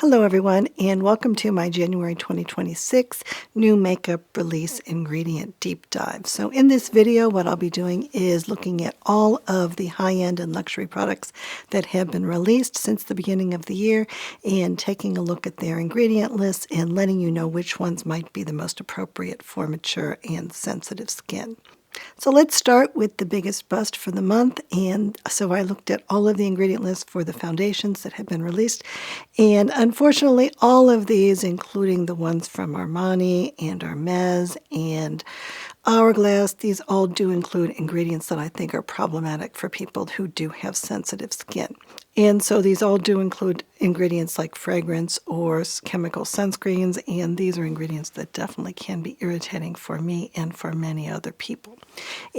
Hello everyone, and welcome to my January 2026 new makeup release ingredient deep dive. So in this video, what I'll be doing is looking at all of the high-end and luxury products that have been released since the beginning of the year and taking a look at their ingredient lists and letting you know which ones might be the most appropriate for mature and sensitive skin. So let's start with the biggest bust for the month, and so I looked at all of the ingredient lists for the foundations that have been released, and unfortunately all of these, including the ones from Armani and RMS and Hourglass, these all do include ingredients that I think are problematic for people who do have sensitive skin. And so these all do include ingredients like fragrance or chemical sunscreens, and these are ingredients that definitely can be irritating for me and for many other people.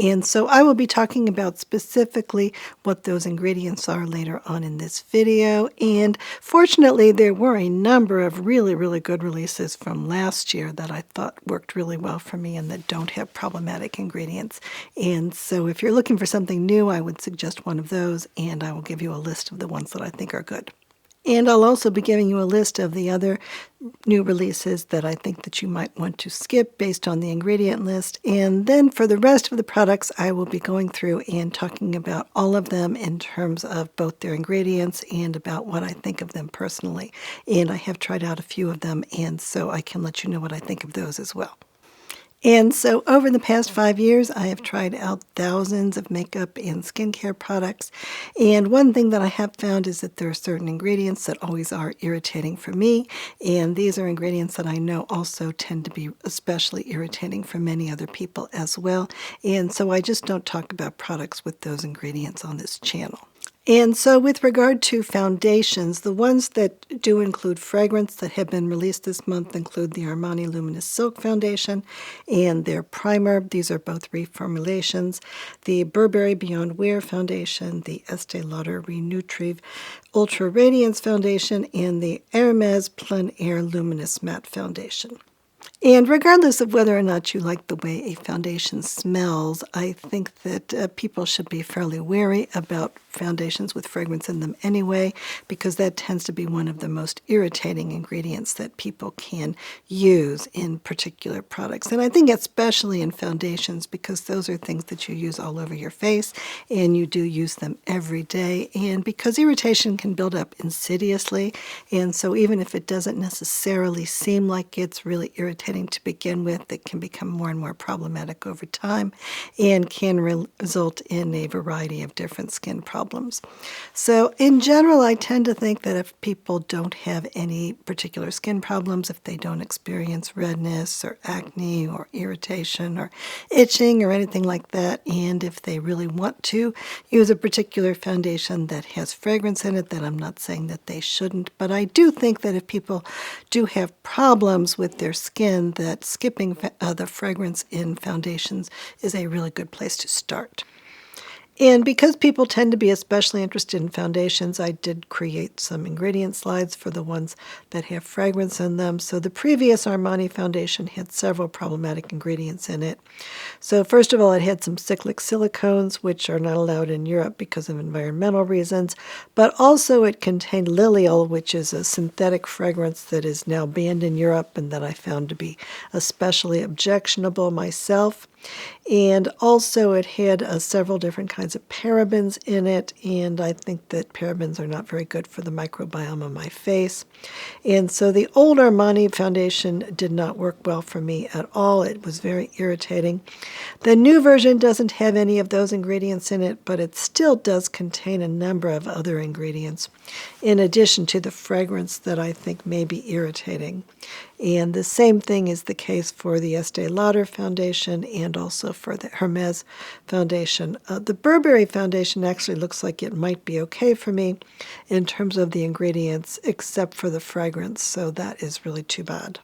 And so I will be talking about specifically what those ingredients are later on in this video. And fortunately, there were a number of really good releases from last year that I thought worked really well for me and that don't have problematic ingredients. And so if you're looking for something new, I would suggest one of those, and I will give you a list of the ones that I think are good. And I'll also be giving you a list of the other new releases that I think that you might want to skip based on the ingredient list. And then for the rest of the products, I will be going through and talking about all of them in terms of both their ingredients and about what I think of them personally. And I have tried out a few of them, and so I can let you know what I think of those as well. And so over the past 5 years, I have tried out thousands of makeup and skincare products. And one thing that I have found is that there are certain ingredients that always are irritating for me. And these are ingredients that I know also tend to be especially irritating for many other people as well. And so I just don't talk about products with those ingredients on this channel. And so with regard to foundations, the ones that do include fragrance that have been released this month include the Armani Luminous Silk Foundation and their primer. These are both reformulations. The Burberry Beyond Wear Foundation, the Estee Lauder Re-Nutrive Ultra Radiance Foundation, and the RMS Plein Air Luminous Matte Foundation. And regardless of whether or not you like the way a foundation smells, I think that people should be fairly wary about foundations with fragrance in them anyway, because that tends to be one of the most irritating ingredients that people can use in particular products. And I think especially in foundations, because those are things that you use all over your face and you do use them every day. And because irritation can build up insidiously, and so even if it doesn't necessarily seem like it's really irritating to begin with, it can become more and more problematic over time and can result in a variety of different skin problems. So in general, I tend to think that if people don't have any particular skin problems, if they don't experience redness or acne or irritation or itching or anything like that, and if they really want to use a particular foundation that has fragrance in it, then I'm not saying that they shouldn't. But I do think that if people do have problems with their skin, that skipping the fragrance in foundations is a really good place to start. And because people tend to be especially interested in foundations, I did create some ingredient slides for the ones that have fragrance in them. So the previous Armani foundation had several problematic ingredients in it. So first of all, it had some cyclic silicones, which are not allowed in Europe because of environmental reasons. But also it contained lilial, which is a synthetic fragrance that is now banned in Europe and that I found to be especially objectionable myself. And also it had several different kinds of parabens in it, and I think that parabens are not very good for the microbiome of my face. And so the old Armani foundation did not work well for me at all. It was very irritating. The new version doesn't have any of those ingredients in it, but it still does contain a number of other ingredients, in addition to the fragrance that I think may be irritating. And the same thing is the case for the Estee Lauder foundation and also for the Hermes foundation. The Burberry foundation actually looks like it might be okay for me in terms of the ingredients, except for the fragrance, so that is really too bad.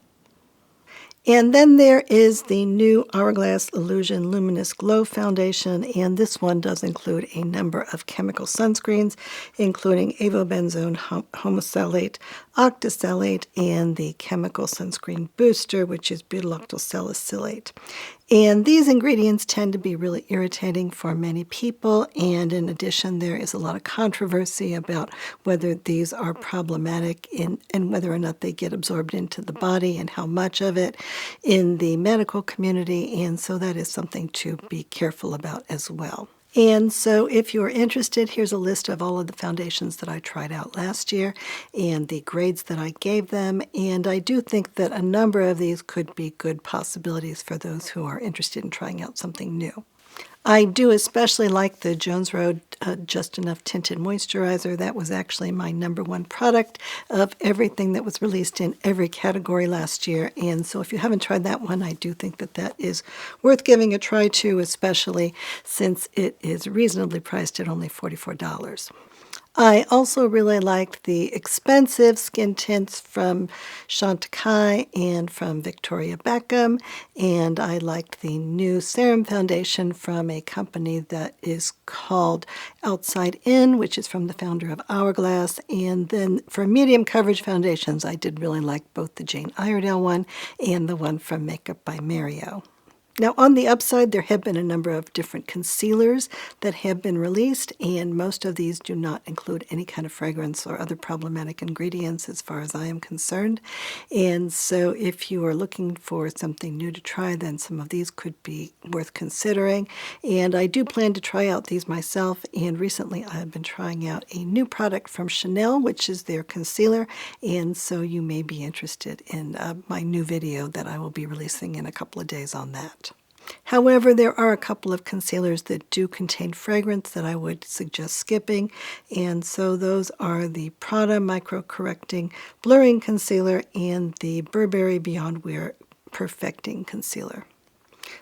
And then there is the new Hourglass Illusion Luminous Glow Foundation, and this one does include a number of chemical sunscreens, including avobenzone homosalate, octisalate, and the chemical sunscreen booster, which is butyl salicylate. And these ingredients tend to be really irritating for many people, and in addition there is a lot of controversy about whether these are problematic and whether or not they get absorbed into the body and how much of it in the medical community, and so that is something to be careful about as well. And so if you're interested, here's a list of all of the foundations that I tried out last year and the grades that I gave them. And I do think that a number of these could be good possibilities for those who are interested in trying out something new. I do especially like the Jones Road Just Enough Tinted Moisturizer. That was actually my #1 product of everything that was released in every category last year. And so if you haven't tried that one, I do think that that is worth giving a try to, especially since it is reasonably priced at only $44. I also really liked the expensive skin tints from Chantecaille and from Victoria Beckham, and I liked the new serum foundation from a company that is called Outside In, which is from the founder of Hourglass. And then for medium coverage foundations, I did really like both the Jane Iredale one and the one from Makeup by Mario. Now, on the upside, there have been a number of different concealers that have been released, and most of these do not include any kind of fragrance or other problematic ingredients as far as I am concerned. And so if you are looking for something new to try, then some of these could be worth considering. And I do plan to try out these myself, and recently I have been trying out a new product from Chanel, which is their concealer, and so you may be interested in my new video that I will be releasing in a couple of days on that. However, there are a couple of concealers that do contain fragrance that I would suggest skipping, and so those are the Prada Micro Correcting Blurring Concealer and the Burberry Beyond Wear Perfecting Concealer.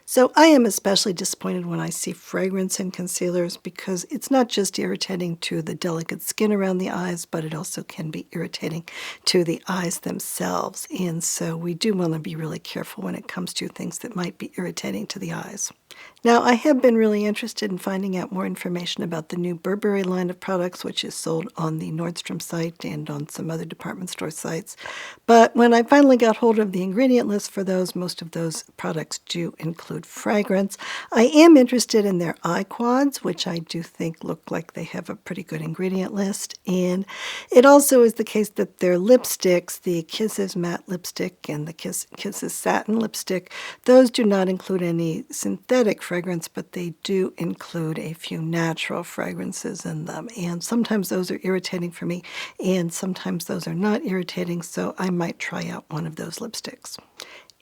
So I am especially disappointed when I see fragrance in concealers because it's not just irritating to the delicate skin around the eyes, but it also can be irritating to the eyes themselves. And so we do want to be really careful when it comes to things that might be irritating to the eyes. Now, I have been really interested in finding out more information about the new Burberry line of products, which is sold on the Nordstrom site and on some other department store sites. But when I finally got hold of the ingredient list for those, most of those products do include fragrance. I am interested in their eye quads, which I do think look like they have a pretty good ingredient list. And it also is the case that their lipsticks, the Kisses Matte Lipstick and the Kisses Satin Lipstick, those do not include any synthetic fragrance, but they do include a few natural fragrances in them. And sometimes those are irritating for me, and sometimes those are not irritating, so I might try out one of those lipsticks.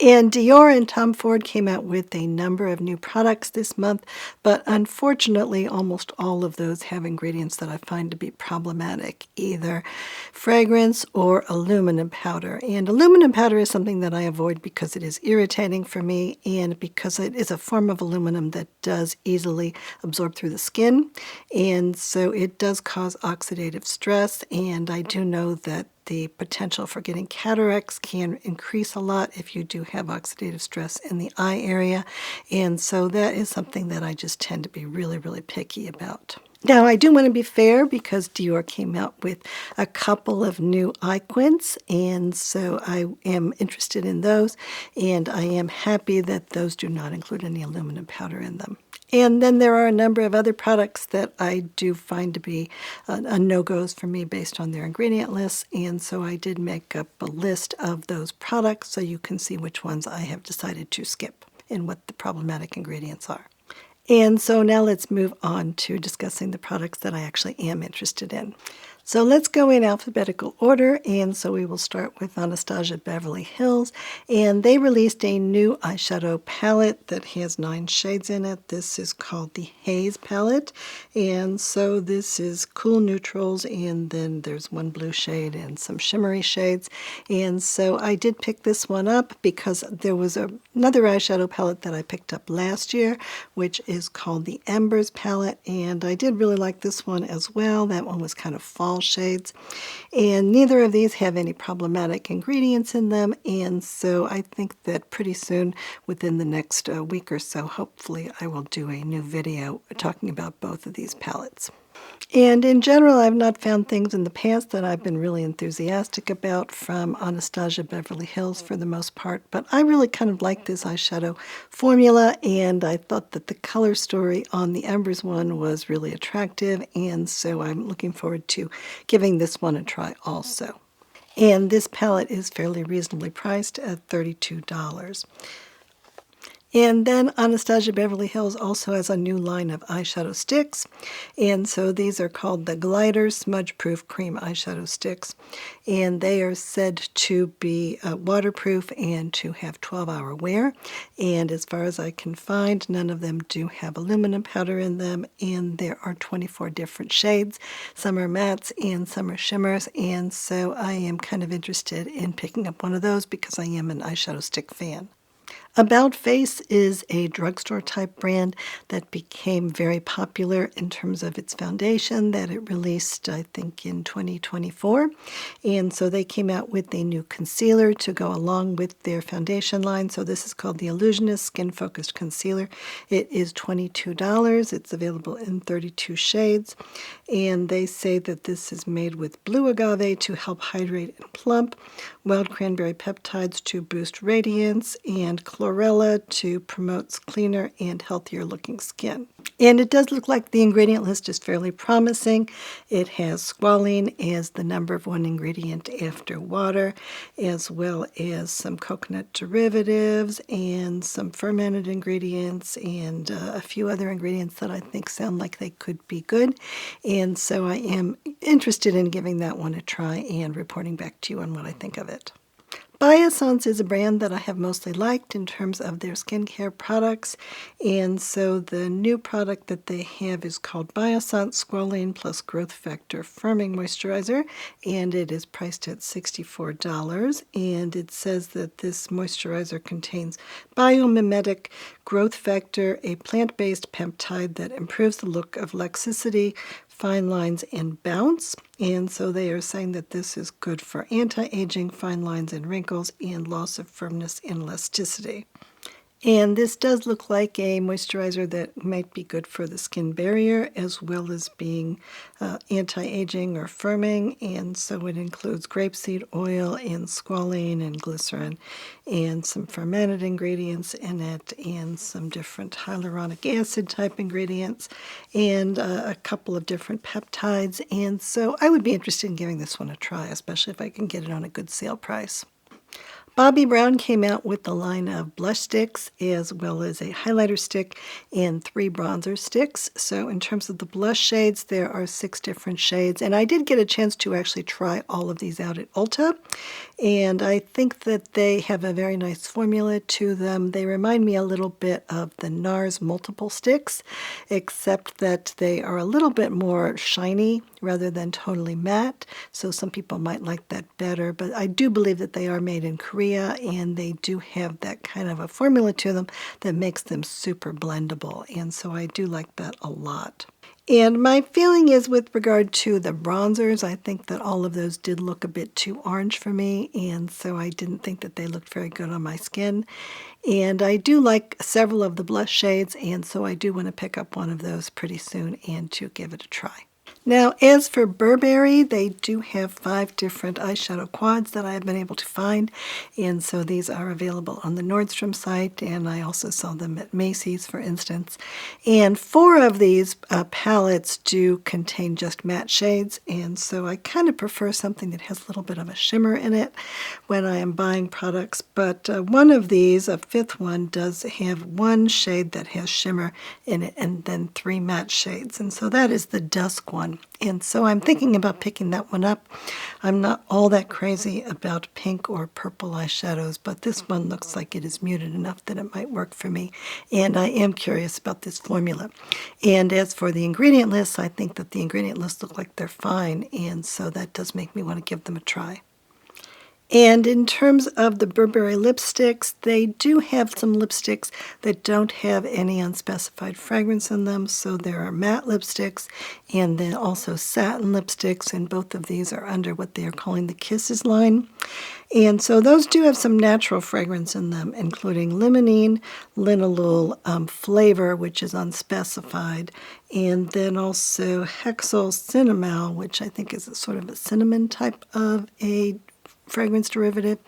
And Dior and Tom Ford came out with a number of new products this month, but unfortunately almost all of those have ingredients that I find to be problematic, either fragrance or aluminum powder. And aluminum powder is something that I avoid because it is irritating for me and because it is a form of aluminum that does easily absorb through the skin. And so it does cause oxidative stress, and I do know that the potential for getting cataracts can increase a lot if you do have oxidative stress in the eye area, and so that is something that I just tend to be really, really picky about. Now, I do want to be fair because Dior came out with a couple of new eye quints, and so I am interested in those, and I am happy that those do not include any aluminum powder in them. And then there are a number of other products that I do find to be a no-goes for me based on their ingredient lists, and so I did make up a list of those products so you can see which ones I have decided to skip and what the problematic ingredients are. And so now let's move on to discussing the products that I actually am interested in. So let's go in alphabetical order, and so we will start with Anastasia Beverly Hills, and they released a new eyeshadow palette that has 9 shades in it. This is called the Haze palette, and so this is cool neutrals, and then there's one blue shade and some shimmery shades, and so I did pick this one up because there was another eyeshadow palette that I picked up last year, which is called the Embers palette, and I did really like this one as well. That one was kind of fall shades, and neither of these have any problematic ingredients in them, and so I think that pretty soon, within the next week or so, hopefully I will do a new video talking about both of these palettes. And in general, I've not found things in the past that I've been really enthusiastic about from Anastasia Beverly Hills for the most part, but I really kind of like this eyeshadow formula, and I thought that the color story on the Embers one was really attractive, and so I'm looking forward to giving this one a try also. And this palette is fairly reasonably priced at $32. And then Anastasia Beverly Hills also has a new line of eyeshadow sticks. And so these are called the Glider Smudge Proof Cream Eyeshadow Sticks. And they are said to be waterproof and to have 12-hour wear. And as far as I can find, none of them do have aluminum powder in them. And there are 24 different shades. Some are mattes and some are shimmers. And so I am kind of interested in picking up one of those because I am an eyeshadow stick fan. About Face is a drugstore type brand that became very popular in terms of its foundation that it released, I think, in 2024. And so they came out with a new concealer to go along with their foundation line. So this is called the Illusionist Skin Focused Concealer. It is $22. It's available in 32 shades. And they say that this is made with blue agave to help hydrate and plump, wild cranberry peptides to boost radiance, and chlorella to promote cleaner and healthier looking skin. And it does look like the ingredient list is fairly promising. It has squalene as the number one ingredient after water, as well as some coconut derivatives and some fermented ingredients and a few other ingredients that I think sound like they could be good. And so I am interested in giving that one a try and reporting back to you on what I think of it. Biossance is a brand that I have mostly liked in terms of their skincare products, and so the new product that they have is called Biossance Squalane Plus Growth Factor Firming Moisturizer, and it is priced at $64, and it says that this moisturizer contains biomimetic growth factor, a plant-based peptide that improves the look of laxity, fine lines, and bounce. And so they are saying that this is good for anti-aging, fine lines and wrinkles, and loss of firmness and elasticity. And this does look like a moisturizer that might be good for the skin barrier as well as being anti-aging or firming. And so it includes grapeseed oil and squalane and glycerin and some fermented ingredients in it and some different hyaluronic acid type ingredients and a couple of different peptides. And so I would be interested in giving this one a try, especially if I can get it on a good sale price. Bobbi Brown came out with the line of blush sticks as well as a highlighter stick and 3 bronzer sticks. So in terms of the blush shades, there are 6 different shades. And I did get a chance to actually try all of these out at Ulta. And I think that they have a very nice formula to them. They remind me a little bit of the NARS multiple sticks, except that they are a little bit more shiny rather than totally matte. So some people might like that better. But I do believe that they are made in Korea, and they do have that kind of a formula to them that makes them super blendable, and so I do like that a lot. And my feeling is with regard to the bronzers, I think that all of those did look a bit too orange for me, and so I didn't think that they looked very good on my skin. And I do like several of the blush shades, and so I do want to pick up one of those pretty soon and to give it a try. Now, as for Burberry, they do have 5 different eyeshadow quads that I have been able to find, and so these are available on the Nordstrom site, and I also saw them at Macy's, for instance. And 4 of these palettes do contain just matte shades, and so I kind of prefer something that has a little bit of a shimmer in it when I am buying products. But one of these, a 5th one, does have 1 shade that has shimmer in it, and then 3 matte shades, and so that is the dusk one. And so I'm thinking about picking that one up. I'm not all that crazy about pink or purple eyeshadows, but this one looks like it is muted enough that it might work for me. And I am curious about this formula. And as for the ingredient lists, I think that the ingredient lists look like they're fine, and so that does make me want to give them a try. And in terms of the Burberry lipsticks, they do have some lipsticks that don't have any unspecified fragrance in them. So there are matte lipsticks and then also satin lipsticks, and both of these are under what they are calling the Kisses line. And so those do have some natural fragrance in them, including limonene, linalool, flavor, which is unspecified, and then also hexyl cinnamon, which I think is a sort of a cinnamon type of a fragrance derivative.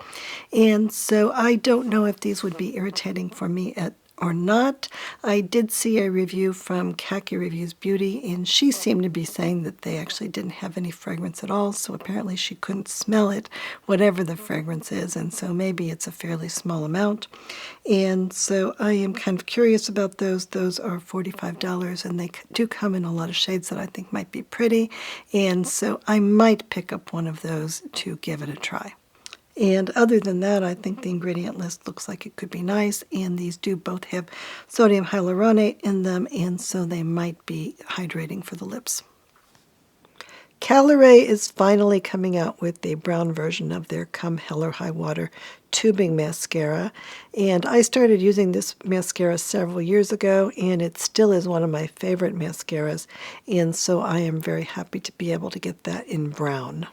And so I don't know if these would be irritating for me or not. I did see a review from Khaki Reviews Beauty, and she seemed to be saying that they actually didn't have any fragrance at all, so apparently she couldn't smell it, whatever the fragrance is, and so maybe it's a fairly small amount. And so I am kind of curious about those. Those are $45, and they do come in a lot of shades that I think might be pretty, and so I might pick up one of those to give it a try. And other than that, I think the ingredient list looks like it could be nice, and these do both have sodium hyaluronate in them, and so they might be hydrating for the lips. Caliray is finally coming out with a brown version of their Come Hell or High Water tubing mascara, and I started using this mascara several years ago, and it still is one of my favorite mascaras, and so I am very happy to be able to get that in brown.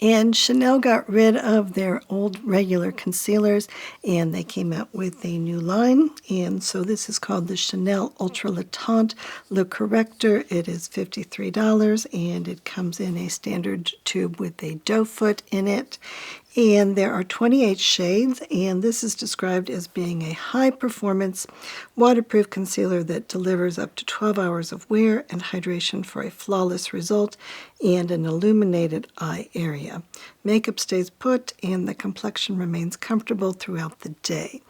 And Chanel got rid of their old regular concealers, and they came out with a new line. And so this is called the Chanel Ultra Le Tint Le Corrector. It is $53, and it comes in a standard tube with a doe foot in it. And there are 28 shades, and this is described as being a high-performance, waterproof concealer that delivers up to 12 hours of wear and hydration for a flawless result and an illuminated eye area. Makeup stays put, and the complexion remains comfortable throughout the day.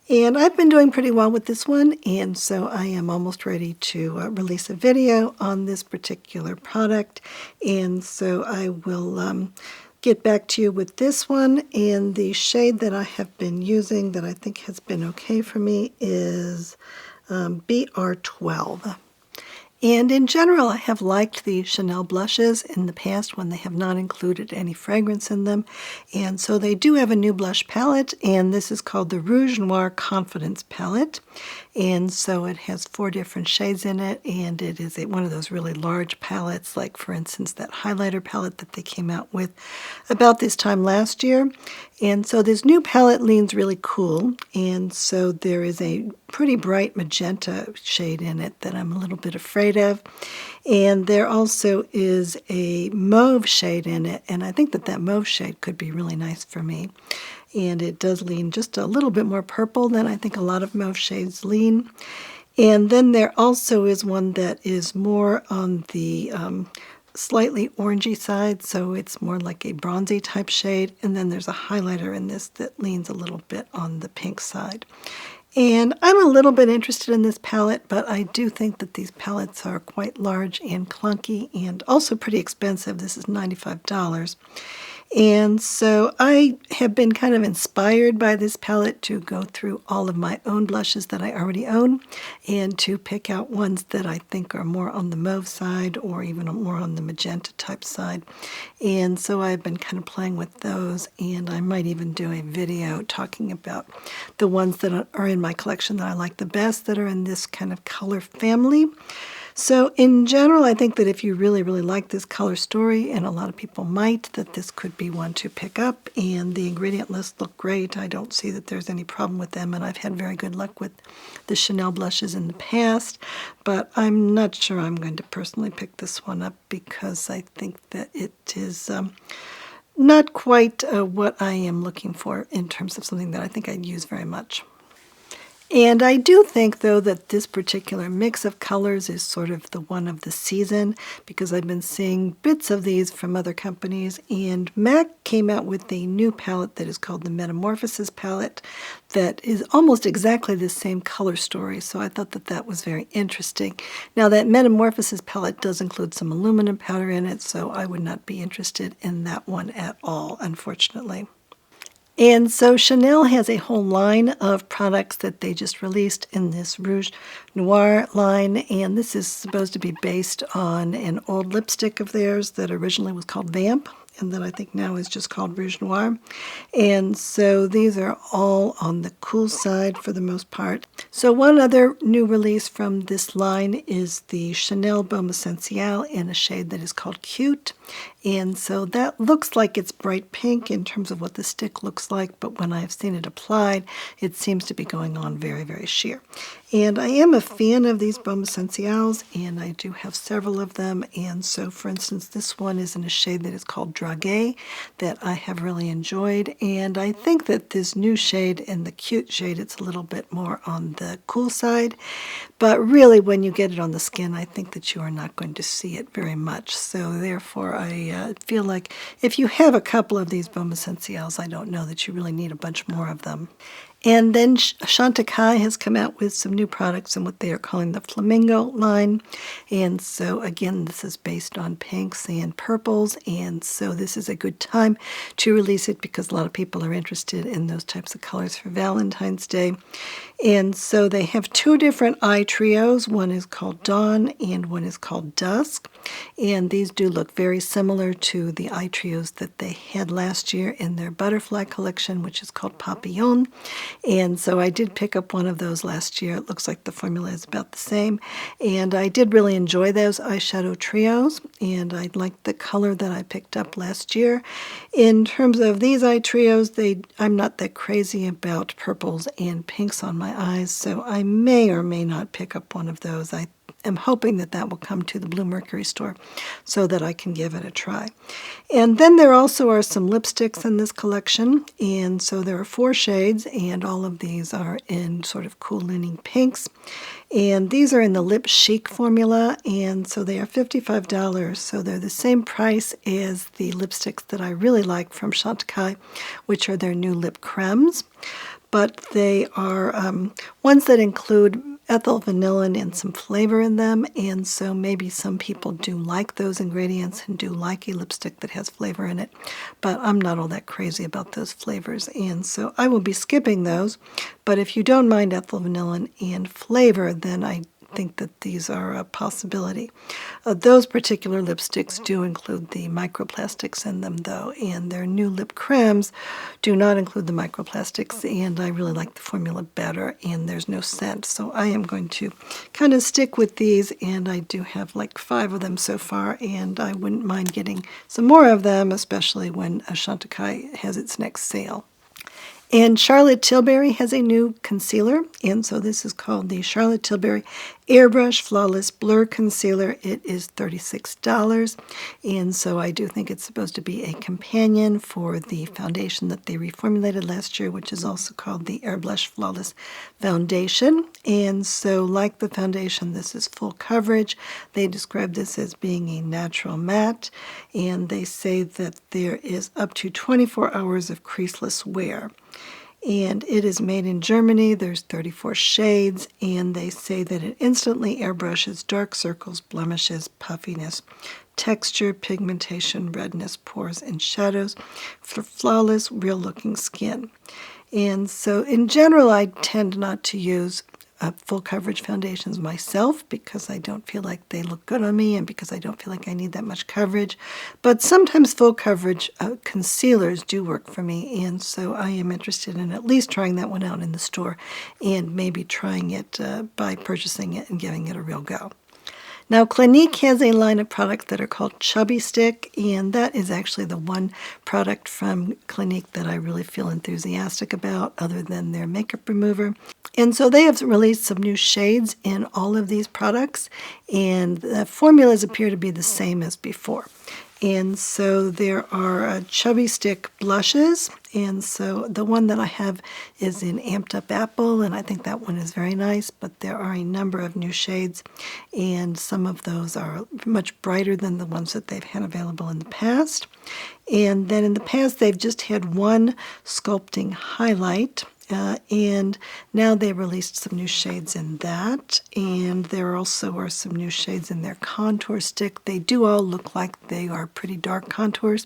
And I've been doing pretty well with this one, and so I am almost ready to release a video on this particular product, and so I will get back to you with this one. And the shade that I have been using that I think has been okay for me is BR12. And in general, I have liked the Chanel blushes in the past when they have not included any fragrance in them. And so they do have a new blush palette, and this is called the Rouge Noir Confidence Palette. And so it has 4 different shades in it, and it is one of those really large palettes, like for instance that highlighter palette that they came out with about this time last year. And so this new palette leans really cool, and so there is a pretty bright magenta shade in it that I'm a little bit afraid of. And there also is a mauve shade in it, and I think that that mauve shade could be really nice for me. And it does lean just a little bit more purple than I think a lot of mauve shades lean. And then there also is one that is more on the slightly orangey side, so it's more like a bronzy type shade. And then there's a highlighter in this that leans a little bit on the pink side. And I'm a little bit interested in this palette, but I do think that these palettes are quite large and clunky and also pretty expensive. This is $95. And so I have been kind of inspired by this palette to go through all of my own blushes that I already own and to pick out ones that I think are more on the mauve side or even more on the magenta type side. And so I've been kind of playing with those, and I might even do a video talking about the ones that are in my collection that I like the best that are in this kind of color family. So in general, I think that if you really, really like this color story, and a lot of people might, that this could be one to pick up. And the ingredient lists look great. I don't see that there's any problem with them, and I've had very good luck with the Chanel blushes in the past. But I'm not sure I'm going to personally pick this one up because I think that it is not quite what I am looking for in terms of something that I think I'd use very much. And I do think, though, that this particular mix of colors is sort of the one of the season, because I've been seeing bits of these from other companies, and MAC came out with a new palette that is called the Metamorphosis palette that is almost exactly the same color story, so I thought that that was very interesting. Now, that Metamorphosis palette does include some aluminum powder in it, so I would not be interested in that one at all, unfortunately. And so Chanel has a whole line of products that they just released in this Rouge Noir line, and this is supposed to be based on an old lipstick of theirs that originally was called Vamp. and that I think now is just called Rouge Noir. And so these are all on the cool side for the most part. So one other new release from this line is the Chanel Baume Essentiel in a shade that is called Cute. And so that looks like it's bright pink in terms of what the stick looks like, but when I've seen it applied, it seems to be going on very, very sheer. And I am a fan of these Baume Essentiels, and I do have several of them. And so, for instance, this one is in a shade that is called Draguet that I have really enjoyed. And I think that this new shade in the Cute shade, it's a little bit more on the cool side. But really, when you get it on the skin, I think that you are not going to see it very much. So therefore, I feel like if you have a couple of these Baume Essentiels, I don't know that you really need a bunch more of them. And then Chantecaille has come out with some new products in what they are calling the Flamingo line. And so again, this is based on pinks and purples. And so this is a good time to release it because a lot of people are interested in those types of colors for Valentine's Day. And so they have two different eye trios. One is called Dawn and one is called Dusk. And these do look very similar to the eye trios that they had last year in their Butterfly collection, which is called Papillon. And so I did pick up one of those last year. It looks like the formula is about the same. And I did really enjoy those eyeshadow trios. And I liked the color that I picked up last year. In terms of these eye trios, I'm not that crazy about purples and pinks on my eyes, so I may or may not pick up one of those. I am hoping that that will come to the Blue Mercury store so that I can give it a try. And then there also are some lipsticks in this collection, and so there are 4 shades, and all of these are in sort of cool leaning pinks. And these are in the Lip Chic formula, and so they are $55, so they're the same price as the lipsticks that I really like from Chantecaille, which are their new lip cremes. But they are ones that include ethyl vanillin and some flavor in them, and so maybe some people do like those ingredients and do like a lipstick that has flavor in it, but I'm not all that crazy about those flavors, and so I will be skipping those. But if you don't mind ethyl vanillin and flavor, then I think that these are a possibility. Those particular lipsticks do include the microplastics in them, though, and their new lip cremes do not include the microplastics, and I really like the formula better, and there's no scent. So I am going to kind of stick with these, and I do have like 5 of them so far, and I wouldn't mind getting some more of them, especially when Chantecaille has its next sale. And Charlotte Tilbury has a new concealer, and so this is called the Charlotte Tilbury Airbrush Flawless Blur Concealer. It is $36, and so I do think it's supposed to be a companion for the foundation that they reformulated last year, which is also called the Airbrush Flawless Foundation. And so like the foundation, this is full coverage. They describe this as being a natural matte, and they say that there is up to 24 hours of creaseless wear. And it is made in Germany. There's 34 shades, and they say that it instantly airbrushes dark circles, blemishes, puffiness, texture, pigmentation, redness, pores, and shadows for flawless, real-looking skin. And so in general, I tend not to use full coverage foundations myself because I don't feel like they look good on me and because I don't feel like I need that much coverage. But sometimes full coverage concealers do work for me, and so I am interested in at least trying that one out in the store and maybe trying it by purchasing it and giving it a real go. Now, Clinique has a line of products that are called Chubby Stick, and that is actually the one product from Clinique that I really feel enthusiastic about other than their makeup remover. And so they have released some new shades in all of these products, and the formulas appear to be the same as before. And so there are Chubby Stick blushes, and so the one that I have is in Amped Up Apple, and I think that one is very nice, but there are a number of new shades, and some of those are much brighter than the ones that they've had available in the past. And then in the past, they've just had one sculpting highlight, and now they released some new shades in that, and there also are some new shades in their contour stick. They do all look like they are pretty dark contours,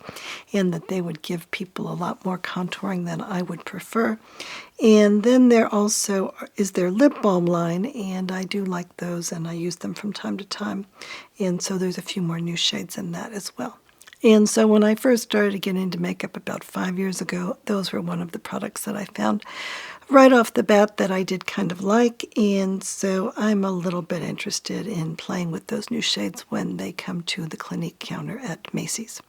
and that they would give people a lot more contouring than I would prefer. And then there also is their lip balm line, and I do like those, and I use them from time to time, and so there's a few more new shades in that as well. And so when I first started to get into makeup about 5 years ago, those were one of the products that I found right off the bat that I did kind of like, and so I'm a little bit interested in playing with those new shades when they come to the Clinique counter at Macy's.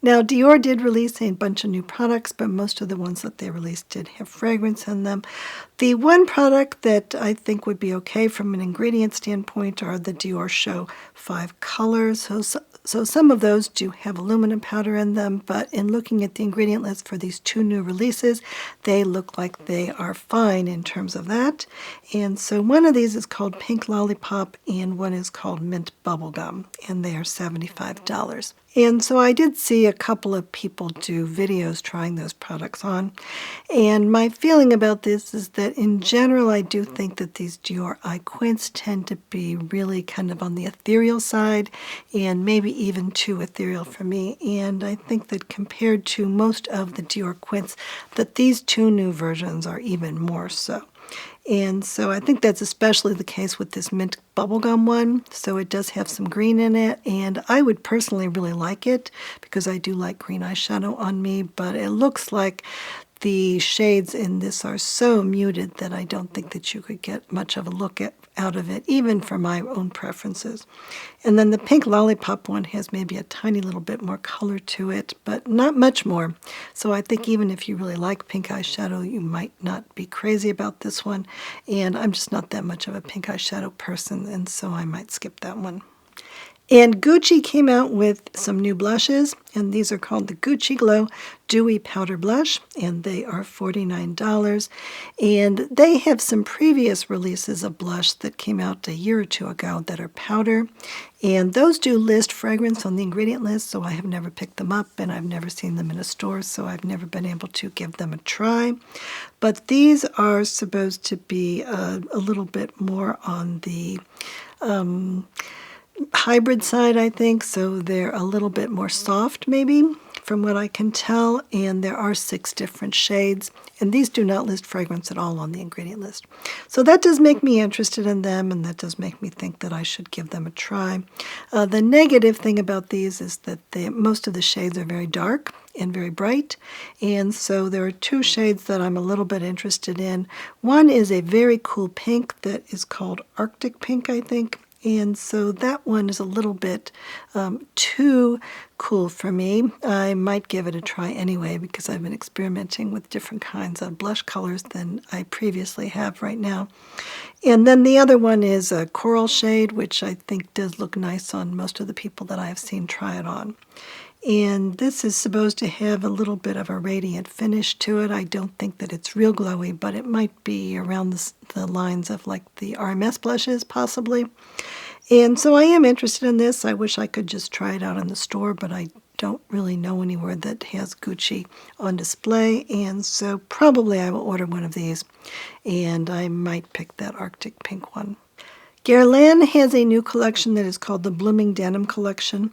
Now, Dior did release a bunch of new products, but most of the ones that they released did have fragrance in them. The one product that I think would be okay from an ingredient standpoint are the Dior Show 5 colors. So some of those do have aluminum powder in them, but in looking at the ingredient list for these 2 new releases, they look like they are fine in terms of that. And so one of these is called Pink Lollipop and one is called Mint Bubblegum, and they are $75. And so I did see a couple of people do videos trying those products on. And my feeling about this is that in general, I do think that these Dior eye quints tend to be really kind of on the ethereal side and maybe even too ethereal for me. And I think that compared to most of the Dior quints, that these 2 new versions are even more so. And so I think that's especially the case with this Mint Bubblegum one. So it does have some green in it, and I would personally really like it because I do like green eyeshadow on me, but it looks like the shades in this are so muted that I don't think that you could get much of a look out of it, even for my own preferences. And then the Pink Lollipop one has maybe a tiny little bit more color to it, but not much more. So I think even if you really like pink eyeshadow, you might not be crazy about this one. And I'm just not that much of a pink eyeshadow person, and so I might skip that one. And Gucci came out with some new blushes, and these are called the Gucci Glow Dewy Powder Blush, and they are $49. And they have some previous releases of blush that came out a year or 2 ago that are powder, and those do list fragrance on the ingredient list, so I have never picked them up, and I've never seen them in a store, so I've never been able to give them a try. But these are supposed to be a little bit more on the hybrid side, I think, so they're a little bit more soft maybe from what I can tell, and there are 6 different shades, and these do not list fragrance at all on the ingredient list. So that does make me interested in them, and that does make me think that I should give them a try. The negative thing about these is that most of the shades are very dark and very bright, and so there are 2 shades that I'm a little bit interested in. One is a very cool pink that is called Arctic Pink, I think. And so that one is a little bit too cool for me. I might give it a try anyway because I've been experimenting with different kinds of blush colors than I previously have right now. And then the other one is a coral shade, which I think does look nice on most of the people that I have seen try it on. And this is supposed to have a little bit of a radiant finish to it. I don't think that it's real glowy, but it might be around the lines of like the RMS blushes, possibly. And so I am interested in this. I wish I could just try it out in the store, but I don't really know anywhere that has Gucci on display. And so probably I will order one of these, and I might pick that Arctic Pink one. Guerlain has a new collection that is called the Blooming Denim Collection,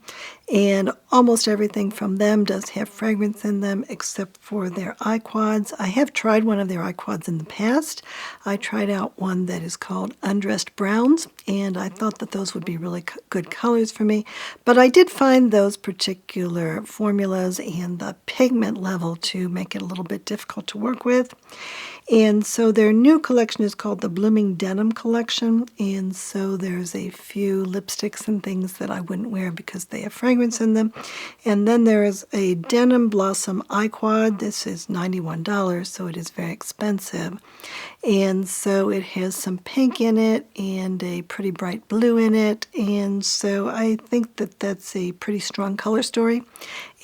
and almost everything from them does have fragrance in them except for their eye quads. I have tried one of their eye quads in the past. I tried out one that is called Undressed Browns, and I thought that those would be really good colors for me, but I did find those particular formulas and the pigment level to make it a little bit difficult to work with. And so their new collection is called the Blooming Denim Collection, and so there's a few lipsticks and things that I wouldn't wear because they have fragrance in them. And then there is a Denim Blossom Eye Quad. This is $91, so it is very expensive. And so it has some pink in it and a pretty bright blue in it, and so I think that that's a pretty strong color story.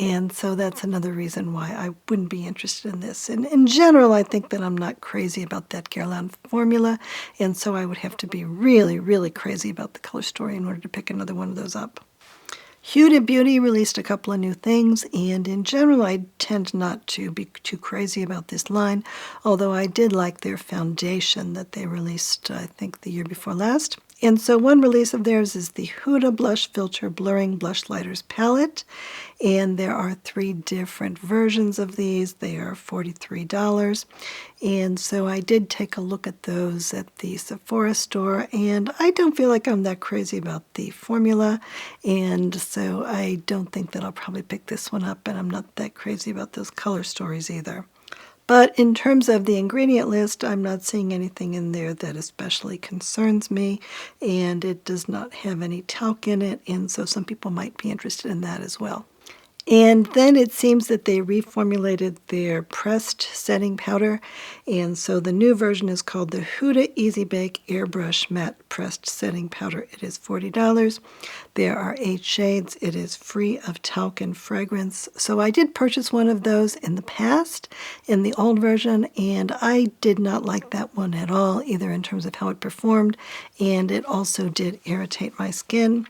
And so that's another reason why I wouldn't be interested in this. And in general, I think that I'm not crazy about that Guerlain formula, and so I would have to be really, really crazy about the color story in order to pick another one of those up. Huda Beauty released a couple of new things, and in general I tend not to be too crazy about this line, although I did like their foundation that they released, I think, the year before last. And so one release of theirs is the Huda Blush Filter Blurring Blushlighters Palette. And there are 3 different versions of these. They are $43. And so I did take a look at those at the Sephora store, and I don't feel like I'm that crazy about the formula, and so I don't think that I'll probably pick this one up, and I'm not that crazy about those color stories either. But in terms of the ingredient list, I'm not seeing anything in there that especially concerns me, and it does not have any talc in it, and so some people might be interested in that as well. And then it seems that they reformulated their pressed setting powder, and so the new version is called the Huda Easy Bake Airbrush Matte Pressed Setting Powder. It is $40. There are 8 shades. It is free of talc and fragrance. So I did purchase one of those in the past, in the old version, and I did not like that one at all, either in terms of how it performed, and it also did irritate my skin.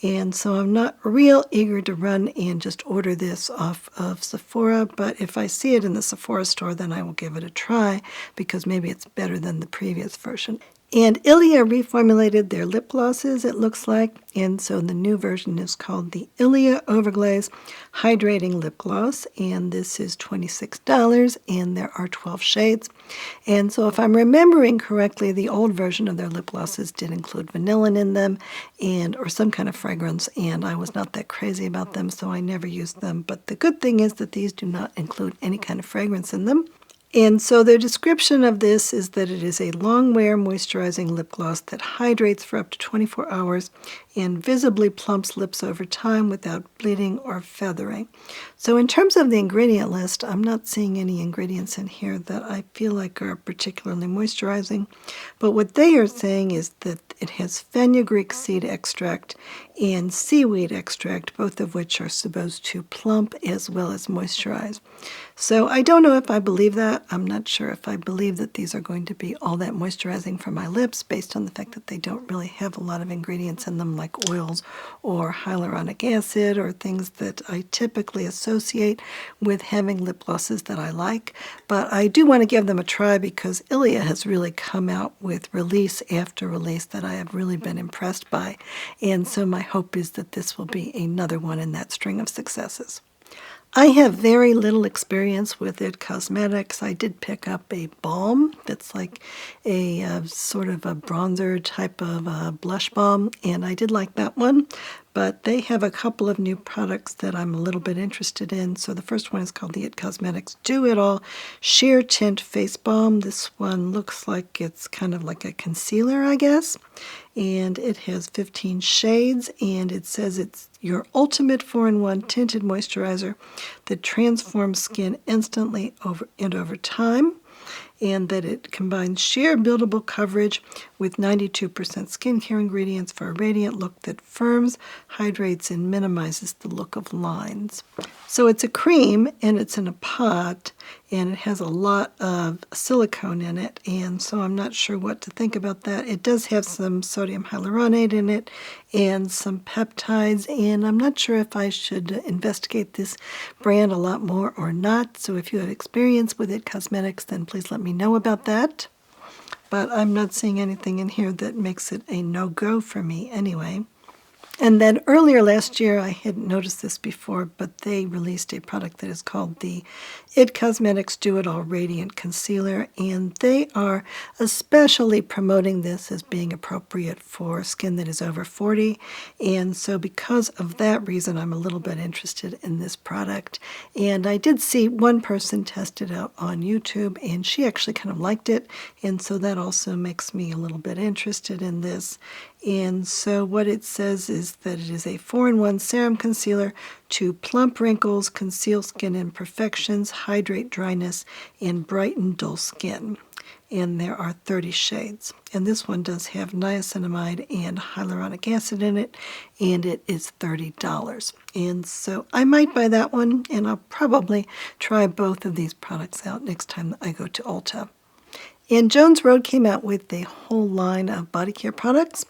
And so I'm not real eager to run and just order this off of Sephora, but if I see it in the Sephora store, then I will give it a try, because maybe it's better than the previous version. And Ilia reformulated their lip glosses, it looks like, and so the new version is called the Ilia Overglaze Hydrating Lip Gloss, and this is $26, and there are 12 shades. And so if I'm remembering correctly, the old version of their lip glosses did include vanillin in them, or some kind of fragrance, and I was not that crazy about them, so I never used them. But the good thing is that these do not include any kind of fragrance in them. And so their description of this is that it is a long-wear moisturizing lip gloss that hydrates for up to 24 hours and visibly plumps lips over time without bleeding or feathering. So in terms of the ingredient list, I'm not seeing any ingredients in here that I feel like are particularly moisturizing. But what they are saying is that it has fenugreek seed extract and seaweed extract, both of which are supposed to plump as well as moisturize. So I don't know if I believe that. I'm not sure if I believe that these are going to be all that moisturizing for my lips, based on the fact that they don't really have a lot of ingredients in them like oils or hyaluronic acid or things that I typically associate with having lip glosses that I like. But I do want to give them a try, because Ilia has really come out with release after release that I have really been impressed by. And so my hope is that this will be another one in that string of successes. I have very little experience with It Cosmetics. I did pick up a balm that's like a sort of a bronzer type of blush balm, and I did like that one. But they have a couple of new products that I'm a little bit interested in. So the first one is called the It Cosmetics Do It All Sheer Tint Face Balm. This one looks like it's kind of like a concealer, I guess. And it has 15 shades, and it says it's your ultimate 4-in-1 tinted moisturizer that transforms skin instantly over time, and that it combines sheer buildable coverage with 92% skincare ingredients for a radiant look that firms, hydrates, and minimizes the look of lines. So it's a cream, and it's in a pot, and it has a lot of silicone in it, and so I'm not sure what to think about that. It does have some sodium hyaluronate in it and some peptides, and I'm not sure if I should investigate this brand a lot more or not. So if you have experience with It Cosmetics, then please let me know about that. But I'm not seeing anything in here that makes it a no-go for me anyway. And then earlier last year, I hadn't noticed this before, but they released a product that is called the It Cosmetics Do It All Radiant Concealer, and they are especially promoting this as being appropriate for skin that is over 40. And so because of that reason, I'm a little bit interested in this product. And I did see one person test it out on YouTube, and she actually kind of liked it, and so that also makes me a little bit interested in this. And so what it says is that it is a 4-in-1 serum concealer to plump wrinkles, conceal skin imperfections, hydrate dryness, and brighten dull skin. And there are 30 shades. And this one does have niacinamide and hyaluronic acid in it, and it is $30. And so I might buy that one, and I'll probably try both of these products out next time I go to Ulta. And Jones Road came out with a whole line of body care products.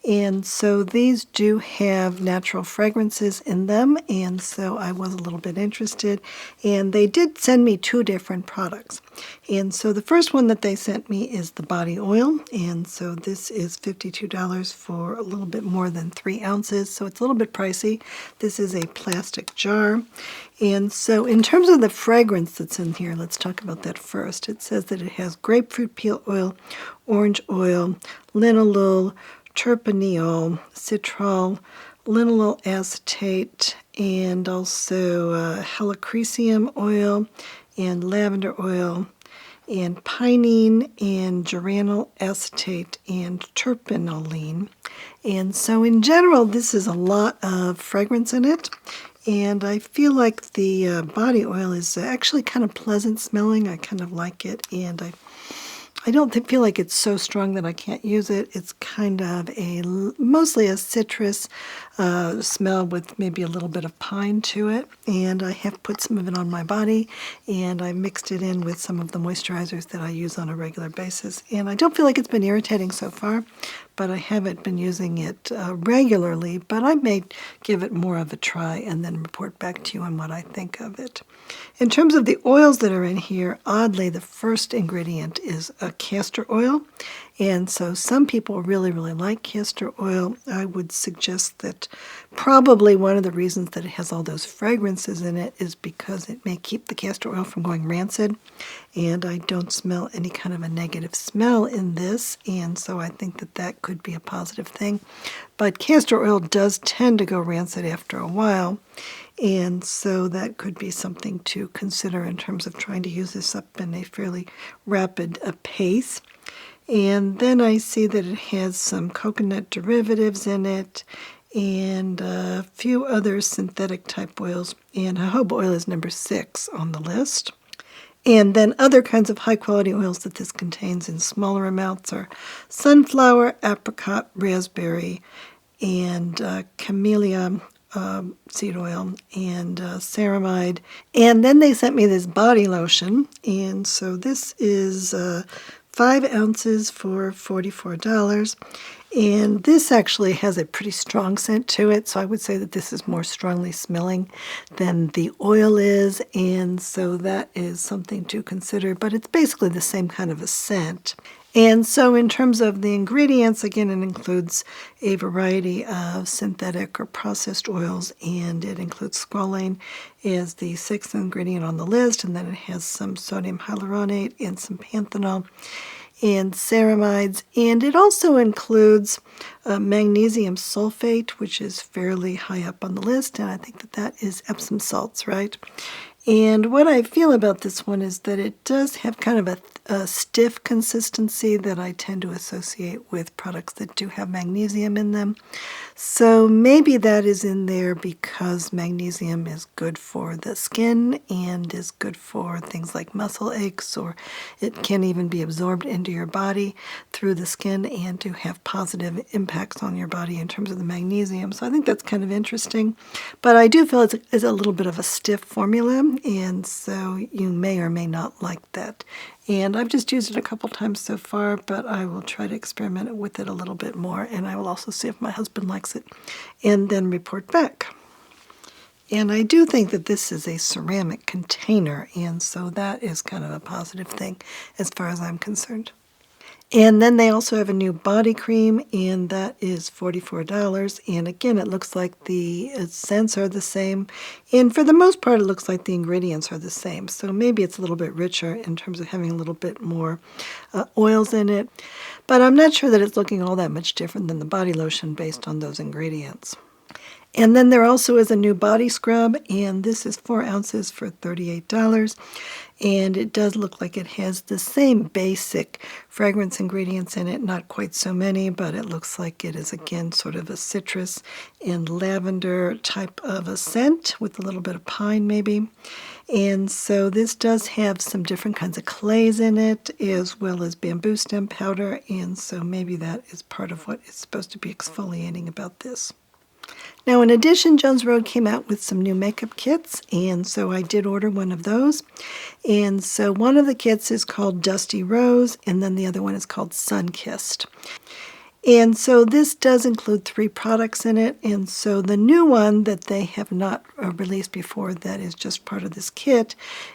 And so these do have natural fragrances in them, and so I was a little bit interested. And they did send me 2 different products. And so the first one that they sent me is the body oil, and so this is $52 for a little bit more than 3 ounces, so it's a little bit pricey. This is a plastic jar. And so in terms of the fragrance that's in here, let's talk about that first. It says that it has grapefruit peel oil, orange oil, linalool, terpineol, citral, linalool acetate, and also helichrysum oil, and lavender oil, and pinene, and geranyl acetate, and terpenoline. And so in general, this is a lot of fragrance in it. And I feel like the body oil is actually kind of pleasant smelling. I kind of like it, and I don't feel like it's so strong that I can't use it. It's kind of mostly a citrus smell with maybe a little bit of pine to it. And I have put some of it on my body, and I mixed it in with some of the moisturizers that I use on a regular basis. And I don't feel like it's been irritating so far, but I haven't been using it regularly. But I may give it more of a try and then report back to you on what I think of it. In terms of the oils that are in here, oddly, the first ingredient is a castor oil. And so some people really, really like castor oil. I would suggest that probably one of the reasons that it has all those fragrances in it is because it may keep the castor oil from going rancid. And I don't smell any kind of a negative smell in this. And so I think that that could be a positive thing. But castor oil does tend to go rancid after a while. And so that could be something to consider in terms of trying to use this up in a fairly rapid pace. And then I see that it has some coconut derivatives in it and a few other synthetic type oils. And jojoba oil is number 6 on the list. And then other kinds of high-quality oils that this contains in smaller amounts are sunflower, apricot, raspberry, and camellia seed oil, and ceramide. And then they sent me this body lotion, and so this is 5 ounces for $44. And this actually has a pretty strong scent to it, so I would say that this is more strongly smelling than the oil is, and so that is something to consider, but it's basically the same kind of a scent. And so in terms of the ingredients, again, it includes a variety of synthetic or processed oils, and it includes squalane as the 6th ingredient on the list, and then it has some sodium hyaluronate and some panthenol and ceramides, and it also includes magnesium sulfate, which is fairly high up on the list, and I think that that is Epsom salts, right? And what I feel about this one is that it does have kind of a stiff consistency that I tend to associate with products that do have magnesium in them. So maybe that is in there because magnesium is good for the skin and is good for things like muscle aches, or it can even be absorbed into your body through the skin and to have positive impacts on your body in terms of the magnesium. So I think that's kind of interesting. But I do feel it's a little bit of a stiff formula, and so you may or may not like that. And I've just used it a couple times so far, but I will try to experiment with it a little bit more, and I will also see if my husband likes it and then report back. And I do think that this is a ceramic container, and so that is kind of a positive thing as far as I'm concerned. And then they also have a new body cream, and that is $44. And again, it looks like the scents are the same. And for the most part, it looks like the ingredients are the same. So maybe it's a little bit richer in terms of having a little bit more oils in it. But I'm not sure that it's looking all that much different than the body lotion based on those ingredients. And then there also is a new body scrub, and this is 4 ounces for $38. And it does look like it has the same basic fragrance ingredients in it, not quite so many, but it looks like it is, again, sort of a citrus and lavender type of a scent with a little bit of pine maybe. And so this does have some different kinds of clays in it, as well as bamboo stem powder, and so maybe that is part of what is supposed to be exfoliating about this. Now, in addition, Jones Road came out with some new makeup kits, and so I did order one of those. And so one of the kits is called Dusty Rose, and then the other one is called Sunkissed. And so this does include 3 products in it, and so the new one that they have not released before that is just part of this kit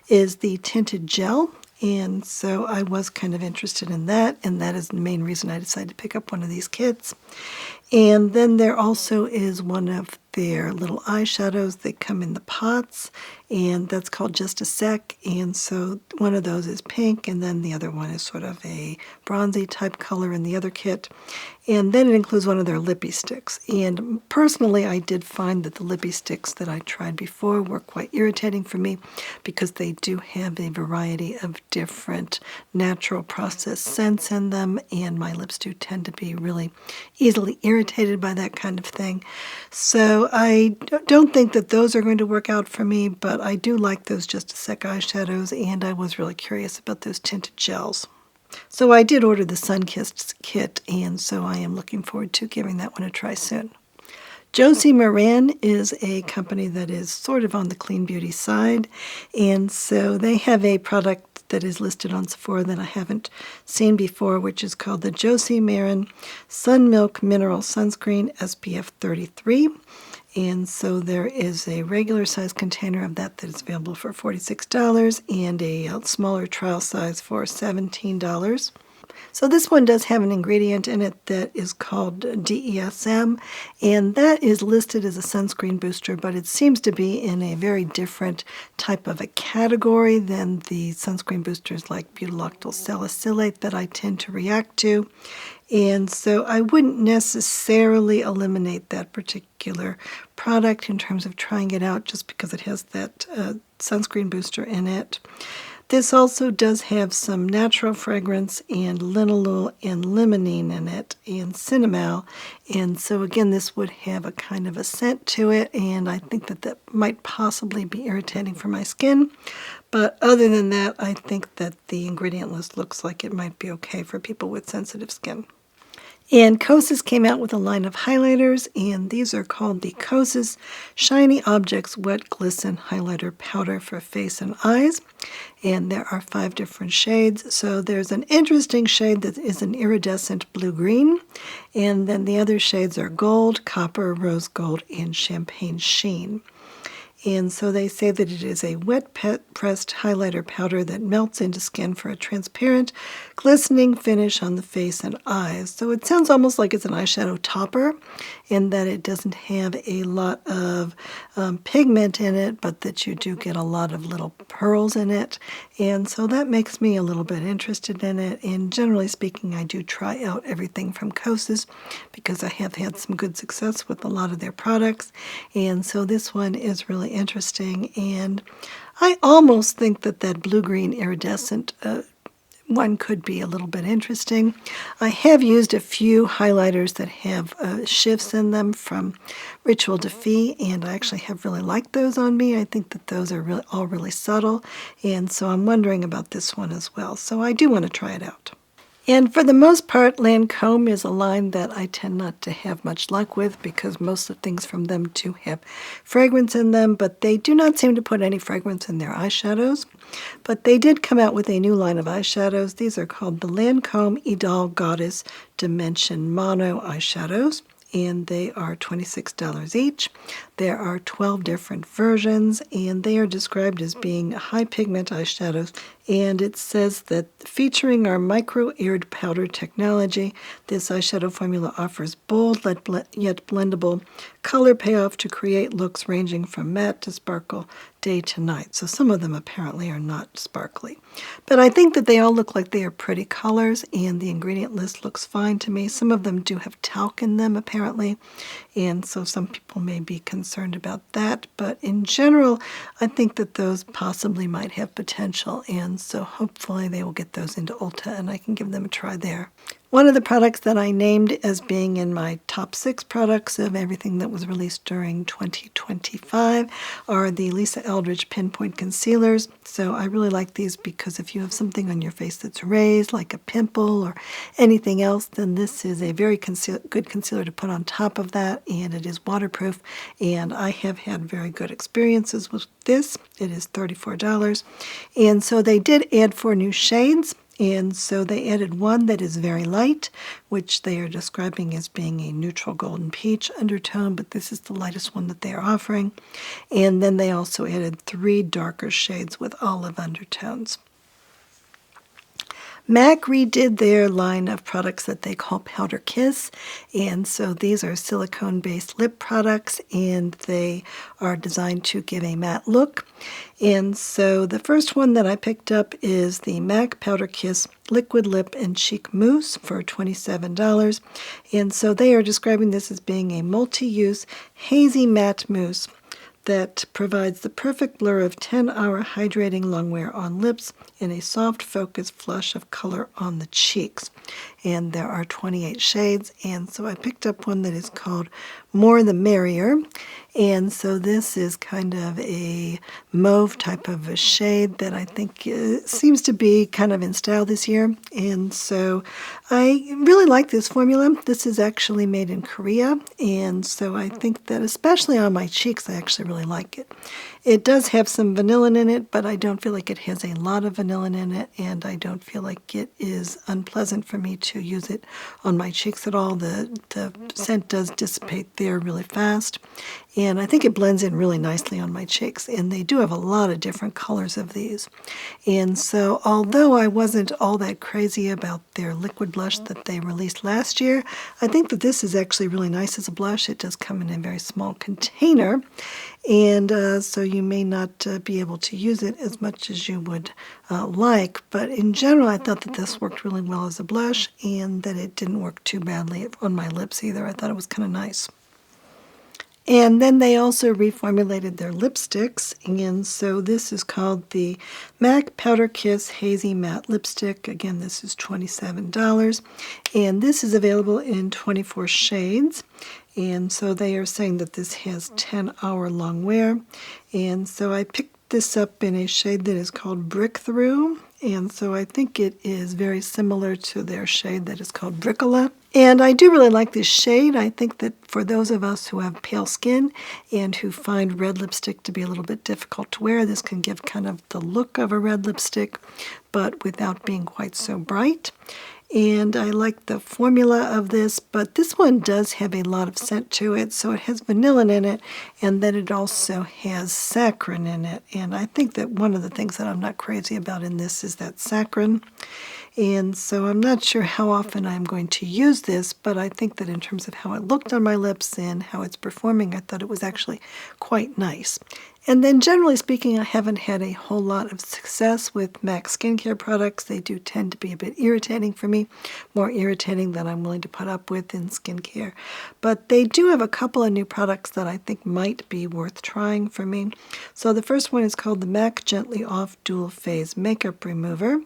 is the Tinted Gel. And so I was kind of interested in that, and that is the main reason I decided to pick up one of these kits. And then there also is one of their little eyeshadows that come in the pots, and that's called Just a Sec. And so one of those is pink, and then the other one is sort of a bronzy type color in the other kit. And then it includes one of their lippy sticks. And personally, I did find that the lippy sticks that I tried before were quite irritating for me because they do have a variety of different natural processed scents in them, and my lips do tend to be really easily irritated by that kind of thing. So I don't think that those are going to work out for me, but I do like those Just a Sec eyeshadows, and I was really curious about those tinted gels. So I did order the Sunkissed Kit, and so I am looking forward to giving that one a try soon. Josie Maran is a company that is sort of on the clean beauty side, and so they have a product that is listed on Sephora that I haven't seen before, which is called the Josie Maran Sun Milk Mineral Sunscreen SPF 33. And so there is a regular size container of that is available for $46 and a smaller trial size for $17. So this one does have an ingredient in it that is called DESM, and that is listed as a sunscreen booster, but it seems to be in a very different type of a category than the sunscreen boosters like butylactyl salicylate that I tend to react to. And so I wouldn't necessarily eliminate that particular product in terms of trying it out just because it has that sunscreen booster in it. This also does have some natural fragrance and linalool and limonene in it and cinnamon. And so again, this would have a kind of a scent to it, and I think that that might possibly be irritating for my skin. But other than that, I think that the ingredient list looks like it might be okay for people with sensitive skin. And Kosas came out with a line of highlighters, and these are called the Kosas Shiny Objects Wet Glisten Highlighter Powder for Face and Eyes. And there are 5 different shades. So there's an interesting shade that is an iridescent blue-green, and then the other shades are gold, copper, rose gold, and champagne sheen. And so they say that it is a wet-pressed highlighter powder that melts into skin for a transparent, glistening finish on the face and eyes. So it sounds almost like it's an eyeshadow topper in that it doesn't have a lot of pigment in it, but that you do get a lot of little pearls in it. And so that makes me a little bit interested in it. And generally speaking, I do try out everything from Kosas because I have had some good success with a lot of their products. And so this one is really interesting, and I almost think that that blue-green iridescent one could be a little bit interesting. I have used a few highlighters that have shifts in them from Ritual de Fille, and I actually have really liked those on me. I think that those are all really subtle, and so I'm wondering about this one as well. So I do want to try it out. And for the most part, Lancome is a line that I tend not to have much luck with because most of the things from them do have fragrance in them, but they do not seem to put any fragrance in their eyeshadows. But they did come out with a new line of eyeshadows. These are called the Lancome Idole Goddess Dimension Mono eyeshadows, and they are $26 each. There are 12 different versions, and they are described as being high pigment eyeshadows. And it says that featuring our micro-eared powder technology, this eyeshadow formula offers bold yet blendable color payoff to create looks ranging from matte to sparkle day to night. So some of them apparently are not sparkly. But I think that they all look like they are pretty colors, and the ingredient list looks fine to me. Some of them do have talc in them apparently, and so some people may be concerned about that. But in general, I think that those possibly might have potential, and so hopefully they will get those into Ulta and I can give them a try there. One of the products that I named as being in my top 6 products of everything that was released during 2025 are the Lisa Eldridge Pinpoint Concealers. So I really like these because if you have something on your face that's raised, like a pimple or anything else, then this is a very good concealer to put on top of that, and it is waterproof, and I have had very good experiences with this. It is $34, and so they did add 4 new shades. And so they added one that is very light, which they are describing as being a neutral golden peach undertone, but this is the lightest one that they are offering. And then they also added 3 darker shades with olive undertones. MAC redid their line of products that they call Powder Kiss, and so these are silicone-based lip products, and they are designed to give a matte look. And so the first one that I picked up is the MAC Powder Kiss Liquid Lip and Cheek Mousse for $27. And so they are describing this as being a multi-use hazy matte mousse that provides the perfect blur of 10-hour hydrating longwear on lips and a soft focused flush of color on the cheeks. And there are 28 shades, and so I picked up one that is called More the Merrier. And so this is kind of a mauve type of a shade that I think seems to be kind of in style this year. And so I really like this formula. This is actually made in Korea, and so I think that especially on my cheeks, I actually really like it. It does have some vanillin in it, but I don't feel like it has a lot of vanillin in it, and I don't feel like it is unpleasant for me to use it on my cheeks at all. The scent does dissipate there really fast, and I think it blends in really nicely on my cheeks, and they do have a lot of different colors of these. And so although I wasn't all that crazy about their liquid blush that they released last year, I think that this is actually really nice as a blush. It does come in a very small container, and so you may not be able to use it as much as you would like, but in general I thought that this worked really well as a blush, and that it didn't work too badly on my lips either. I thought it was kind of nice. And then they also reformulated their lipsticks, and so this is called the MAC Powder Kiss Hazy Matte Lipstick. Again, this is $27, and this is available in 24 shades. And so they are saying that this has 10-hour long wear. And so I picked this up in a shade that is called Brick Through. And so I think it is very similar to their shade that is called Bricola. And I do really like this shade. I think that for those of us who have pale skin and who find red lipstick to be a little bit difficult to wear, this can give kind of the look of a red lipstick, but without being quite so bright. And I like the formula of this, but this one does have a lot of scent to it. So it has vanillin in it, and then it also has saccharin in it. And I think that one of the things that I'm not crazy about in this is that saccharin. And so I'm not sure how often I'm going to use this, but I think that in terms of how it looked on my lips and how it's performing, I thought it was actually quite nice. And then generally speaking, I haven't had a whole lot of success with MAC skincare products. They do tend to be a bit irritating for me, more irritating than I'm willing to put up with in skincare. But they do have a couple of new products that I think might be worth trying for me. So the first one is called the MAC Gently Off Dual Phase Makeup Remover.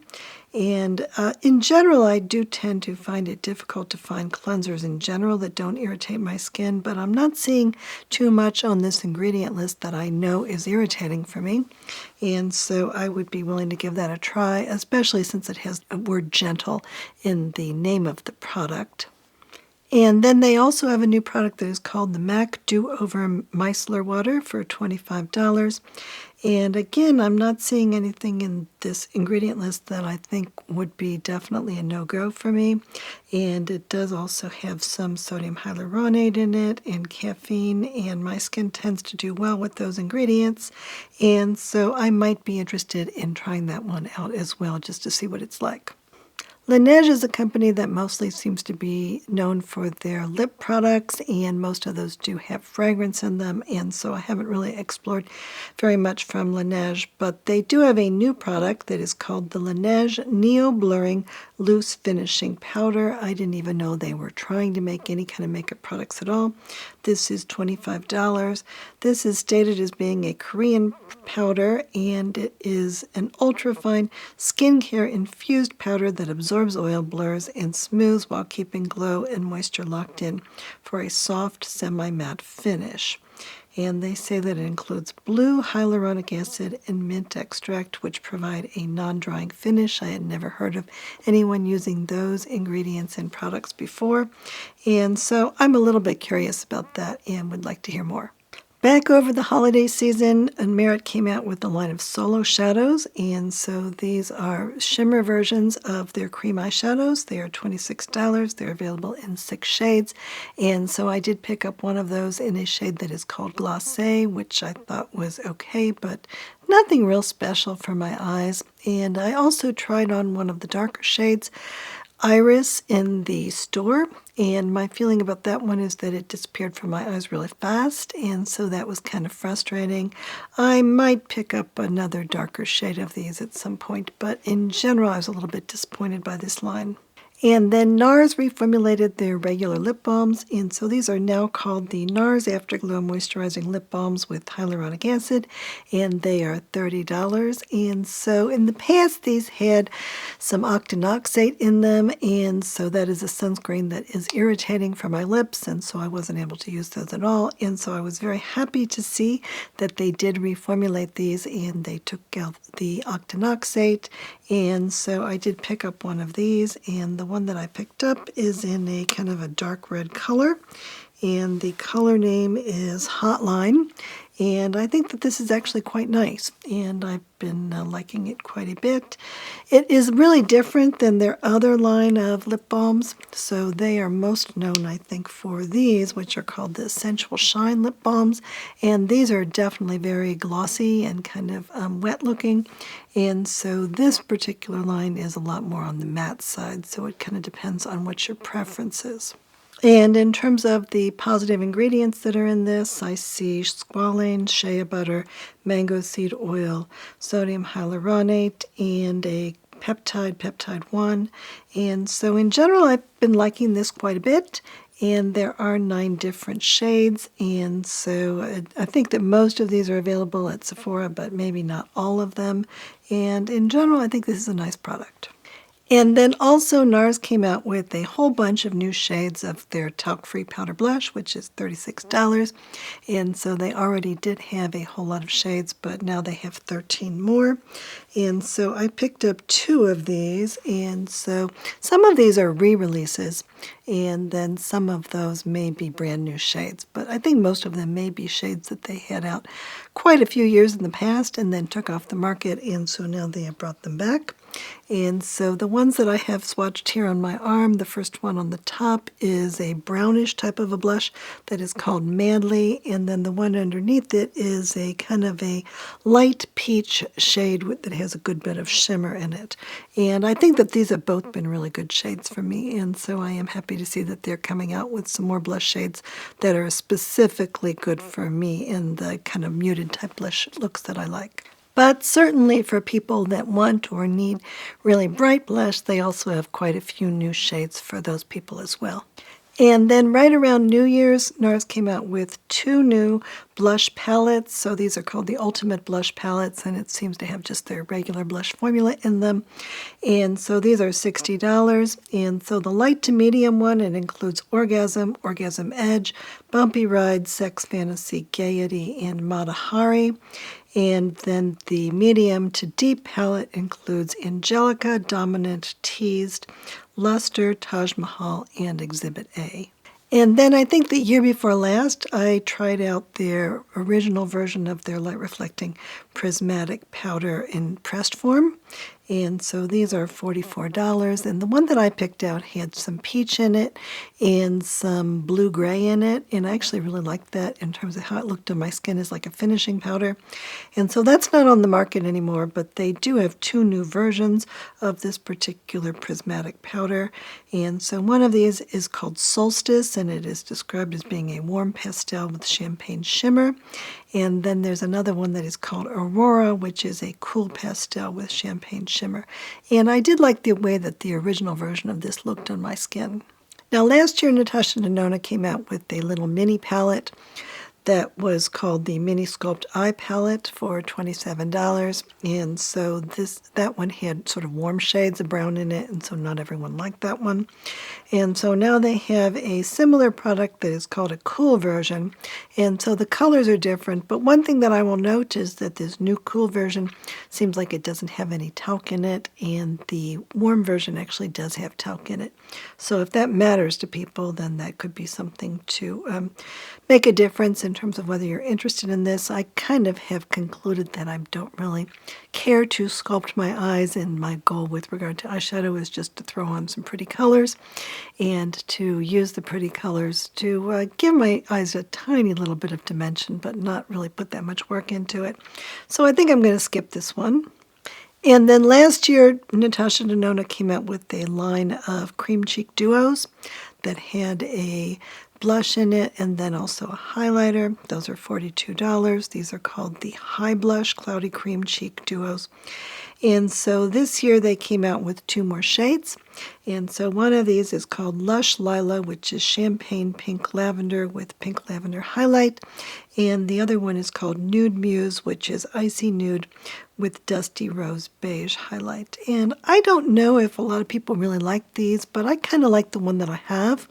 And in general, I do tend to find it difficult to find cleansers in general that don't irritate my skin, but I'm not seeing too much on this ingredient list that I know is irritating for me. And so I would be willing to give that a try, especially since it has a word gentle in the name of the product. And then they also have a new product that is called the MAC Do-Over Micellar Water for $25. And again, I'm not seeing anything in this ingredient list that I think would be definitely a no-go for me. And it does also have some sodium hyaluronate in it and caffeine, and my skin tends to do well with those ingredients. And so I might be interested in trying that one out as well, just to see what it's like. Laneige is a company that mostly seems to be known for their lip products, and most of those do have fragrance in them, and so I haven't really explored very much from Laneige, but they do have a new product that is called the Laneige Neo Blurring Loose Finishing Powder. I didn't even know they were trying to make any kind of makeup products at all. This is $25. This is stated as being a Korean powder, and it is an ultra-fine skincare infused powder that absorbs absorbs oil, blurs, and smooths while keeping glow and moisture locked in for a soft, semi-matte finish. And they say that it includes blue hyaluronic acid and mint extract, which provide a non-drying finish. I had never heard of anyone using those ingredients in products before, and so I'm a little bit curious about that and would like to hear more. Back over the holiday season, Merit came out with a line of solo shadows, and so these are shimmer versions of their cream eyeshadows. They are $26. They're available in 6 shades, and so I did pick up one of those in a shade that is called Glacé, which I thought was okay, but nothing real special for my eyes. And I also tried on one of the darker shades, Iris, in the store, and my feeling about that one is that it disappeared from my eyes really fast, and so that was kind of frustrating. I might pick up another darker shade of these at some point, but in general I was a little bit disappointed by this line. And then NARS reformulated their regular lip balms, and so these are now called the NARS Afterglow Moisturizing Lip Balms with Hyaluronic Acid, and they are $30. And so in the past these had some octinoxate in them, and so that is a sunscreen that is irritating for my lips, and so I wasn't able to use those at all. And so I was very happy to see that they did reformulate these, and they took out the octinoxate, and so I did pick up one of these, and the one that I picked up is in a kind of a dark red color, and the color name is Hotline, and I think that this is actually quite nice, and I've been liking it quite a bit. It is really different than their other line of lip balms, so they are most known, I think, for these, which are called the Essential Shine lip balms, and these are definitely very glossy and kind of wet looking, and so this particular line is a lot more on the matte side, so it kind of depends on what your preference is. And in terms of the positive ingredients that are in this, I see squalane, shea butter, mango seed oil, sodium hyaluronate, and a peptide 1. And so in general, I've been liking this quite a bit. And there are 9 different shades, and so I think that most of these are available at Sephora, but maybe not all of them. And in general, I think this is a nice product. And then also NARS came out with a whole bunch of new shades of their talc-free powder blush, which is $36. And so they already did have a whole lot of shades, but now they have 13 more. And so I picked up 2 of these, and so some of these are re-releases, and then some of those may be brand new shades. But I think most of them may be shades that they had out quite a few years in the past and then took off the market, and so now they have brought them back. And so the ones that I have swatched here on my arm, the first one on the top is a brownish type of a blush that is called Madly, and then the one underneath it is a kind of a light peach shade that has a good bit of shimmer in it. And I think that these have both been really good shades for me, and so I am happy to see that they're coming out with some more blush shades that are specifically good for me in the kind of muted type blush looks that I like. But certainly for people that want or need really bright blush, they also have quite a few new shades for those people as well. And then right around New Year's, NARS came out with 2 new blush palettes. So these are called the Ultimate Blush Palettes, and it seems to have just their regular blush formula in them. And so these are $60. And so the light to medium one, it includes Orgasm, Orgasm Edge, Bumpy Ride, Sex Fantasy, Gaiety, and Matahari. And then the medium to deep palette includes Angelica, Dominant, Teased, Luster, Taj Mahal, and Exhibit A. And then I think the year before last, I tried out their original version of their light reflecting prismatic powder in pressed form. And so these are $44. And the one that I picked out had some peach in it and some blue-gray in it. And I actually really liked that in terms of how it looked on my skin as like a finishing powder. And so that's not on the market anymore, but they do have 2 new versions of this particular prismatic powder. And so one of these is called Solstice, and it is described as being a warm pastel with champagne shimmer. And then there's another one that is called Aurora, which is a cool pastel with champagne shimmer. And I did like the way that the original version of this looked on my skin. Now last year, Natasha Denona came out with a little mini palette that was called the Mini Sculpt Eye Palette for $27. And so that one had sort of warm shades of brown in it, and so not everyone liked that one. And so now they have a similar product that is called a cool version. And so the colors are different, but one thing that I will note is that this new cool version seems like it doesn't have any talc in it, and the warm version actually does have talc in it. So if that matters to people, then that could be something to make a difference in terms of whether you're interested in this. I kind of have concluded that I don't really care to sculpt my eyes, and my goal with regard to eyeshadow is just to throw on some pretty colors and to use the pretty colors to give my eyes a tiny little bit of dimension, but not really put that much work into it. So I think I'm going to skip this one. And then last year, Natasha Denona came out with a line of cream cheek duos that had a blush in it and then also a highlighter. Those are $42. These are called the High Blush Cloudy Cream Cheek Duos. And so this year they came out with 2 more shades. And so one of these is called Lush Lila, which is champagne pink lavender with pink lavender highlight. And the other one is called Nude Muse, which is icy nude with dusty rose beige highlight. And I don't know if a lot of people really like these, but I kind of like the one that I have,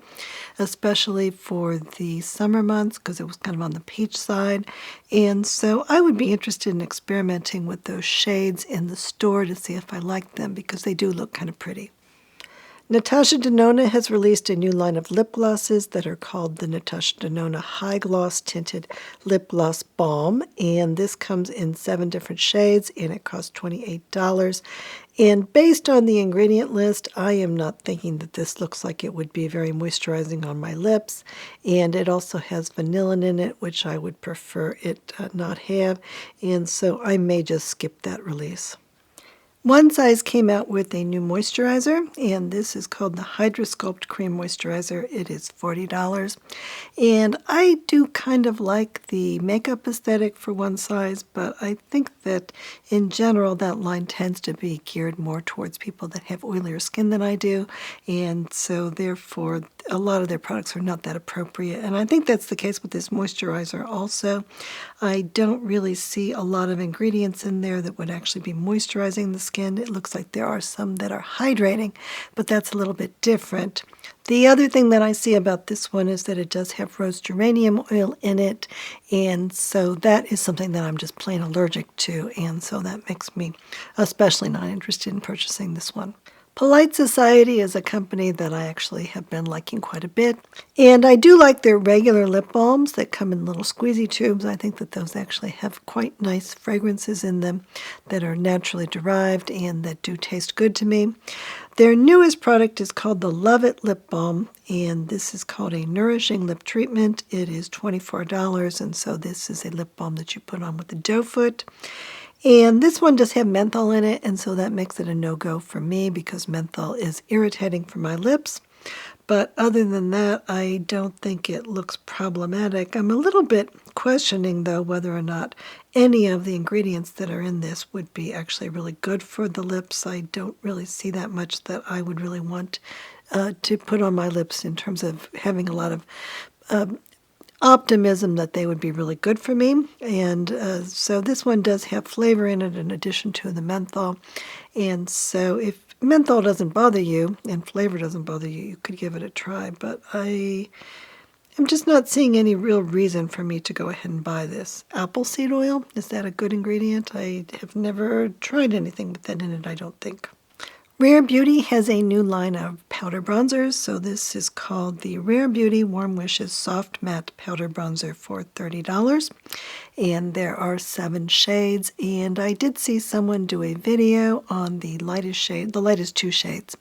especially for the summer months because it was kind of on the peach side. And so I would be interested in experimenting with those shades in the store to see if I like them, because they do look kind of pretty. Natasha Denona has released a new line of lip glosses that are called the Natasha Denona High Gloss Tinted Lip Gloss Balm, and this comes in 7 different shades, and it costs $28. And based on the ingredient list, I am not thinking that this looks like it would be very moisturizing on my lips, and it also has vanillin in it, which I would prefer it not have, and so I may just skip that release. One Size came out with a new moisturizer, and this is called the Hydra Sculpt Cream Moisturizer. It is $40. And I do kind of like the makeup aesthetic for One Size, but I think that in general that line tends to be geared more towards people that have oilier skin than I do, and so therefore a lot of their products are not that appropriate. And I think that's the case with this moisturizer also. I don't really see a lot of ingredients in there that would actually be moisturizing the skin. It looks like there are some that are hydrating, but that's a little bit different. The other thing that I see about this one is that it does have rose geranium oil in it, and so that is something that I'm just plain allergic to, and so that makes me especially not interested in purchasing this one. Polite Society is a company that I actually have been liking quite a bit, and I do like their regular lip balms that come in little squeezy tubes. I think that those actually have quite nice fragrances in them that are naturally derived and that do taste good to me. Their newest product is called the Love It Lip Balm, and this is called a Nourishing Lip Treatment. It is $24, and so this is a lip balm that you put on with a doe foot. And this one does have menthol in it, and so that makes it a no-go for me because menthol is irritating for my lips. But other than that, I don't think it looks problematic. I'm a little bit questioning, though, whether or not any of the ingredients that are in this would be actually really good for the lips. I don't really see that much that I would really want to put on my lips in terms of having a lot of optimism that they would be really good for me. And so this one does have flavor in it in addition to the menthol. And so if menthol doesn't bother you and flavor doesn't bother you, you could give it a try. But I am just not seeing any real reason for me to go ahead and buy this. Apple seed oil, is that a good ingredient? I have never tried anything with that in it, I don't think. Rare Beauty has a new line of powder bronzers, so this is called the Rare Beauty Warm Wishes Soft Matte Powder Bronzer for $30. And there are 7 shades, and I did see someone do a video on the lightest shade, the lightest 2 shades.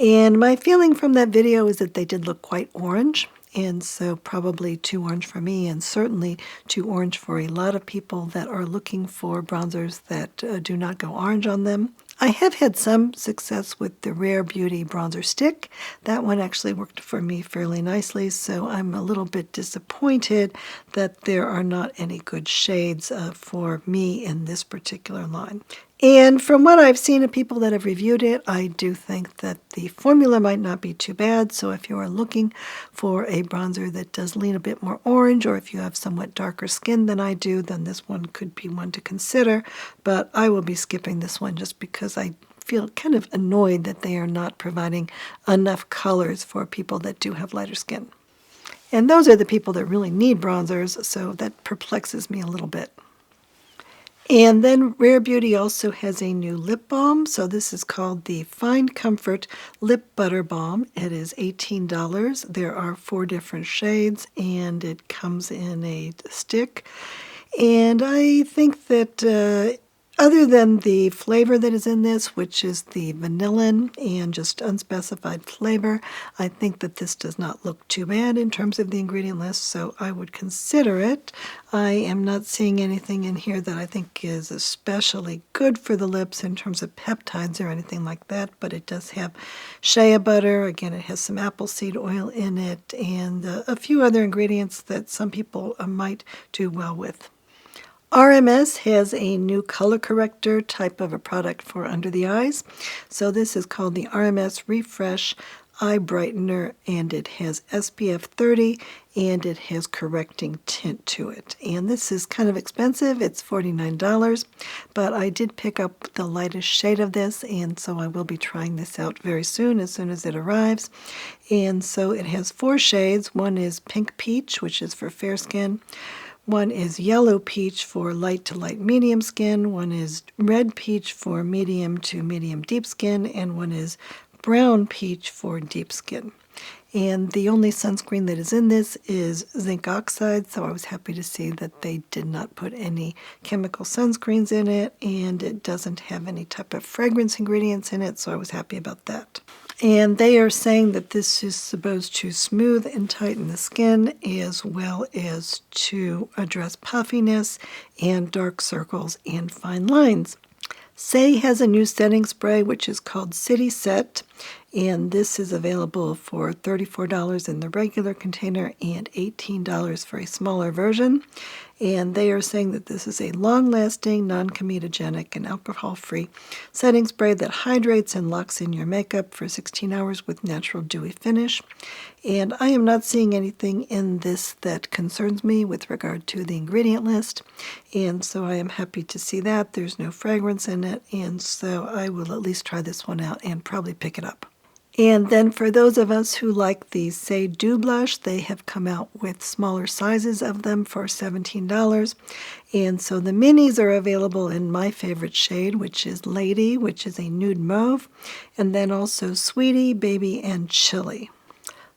And my feeling from that video is that they did look quite orange, and so probably too orange for me, and certainly too orange for a lot of people that are looking for bronzers that do not go orange on them. I have had some success with the Rare Beauty bronzer stick. That one actually worked for me fairly nicely, so I'm a little bit disappointed that there are not any good shades for me in this particular line. And from what I've seen of people that have reviewed it, I do think that the formula might not be too bad. So if you are looking for a bronzer that does lean a bit more orange, or if you have somewhat darker skin than I do, then this one could be one to consider. But I will be skipping this one just because I feel kind of annoyed that they are not providing enough colors for people that do have lighter skin. And those are the people that really need bronzers, so that perplexes me a little bit. And then Rare Beauty also has a new lip balm. So this is called the Fine Comfort Lip Butter Balm. It is $18. There are 4 different shades, and it comes in a stick. And I think that other than the flavor that is in this, which is the vanillin and just unspecified flavor, I think that this does not look too bad in terms of the ingredient list, so I would consider it. I am not seeing anything in here that I think is especially good for the lips in terms of peptides or anything like that, but it does have shea butter. Again, it has some apple seed oil in it, and a few other ingredients that some people might do well with. RMS has a new color corrector type of a product for under the eyes. So this is called the RMS Refresh Eye Brightener, and it has SPF 30, and it has correcting tint to it. And this is kind of expensive. It's $49, but I did pick up the lightest shade of this, and so I will be trying this out very soon as it arrives. And so it has 4 shades. One is Pink Peach, which is for fair skin. One is Yellow Peach for light to light medium skin. One is Red Peach for medium to medium deep skin. And one is Brown Peach for deep skin. And the only sunscreen that is in this is zinc oxide, so I was happy to see that they did not put any chemical sunscreens in it, and it doesn't have any type of fragrance ingredients in it, so I was happy about that. And they are saying that this is supposed to smooth and tighten the skin, as well as to address puffiness and dark circles and fine lines. Saie has a new setting spray, which is called City Set, and this is available for $34 in the regular container and $18 for a smaller version. And they are saying that this is a long-lasting, non-comedogenic, and alcohol-free setting spray that hydrates and locks in your makeup for 16 hours with natural dewy finish. And I am not seeing anything in this that concerns me with regard to the ingredient list. And so I am happy to see that. There's no fragrance in it, and so I will at least try this one out and probably pick it up. And then for those of us who like the Saie Dew Blush, they have come out with smaller sizes of them for $17. And so the minis are available in my favorite shade, which is Lady, which is a nude mauve, and then also Sweetie, Baby, and Chili.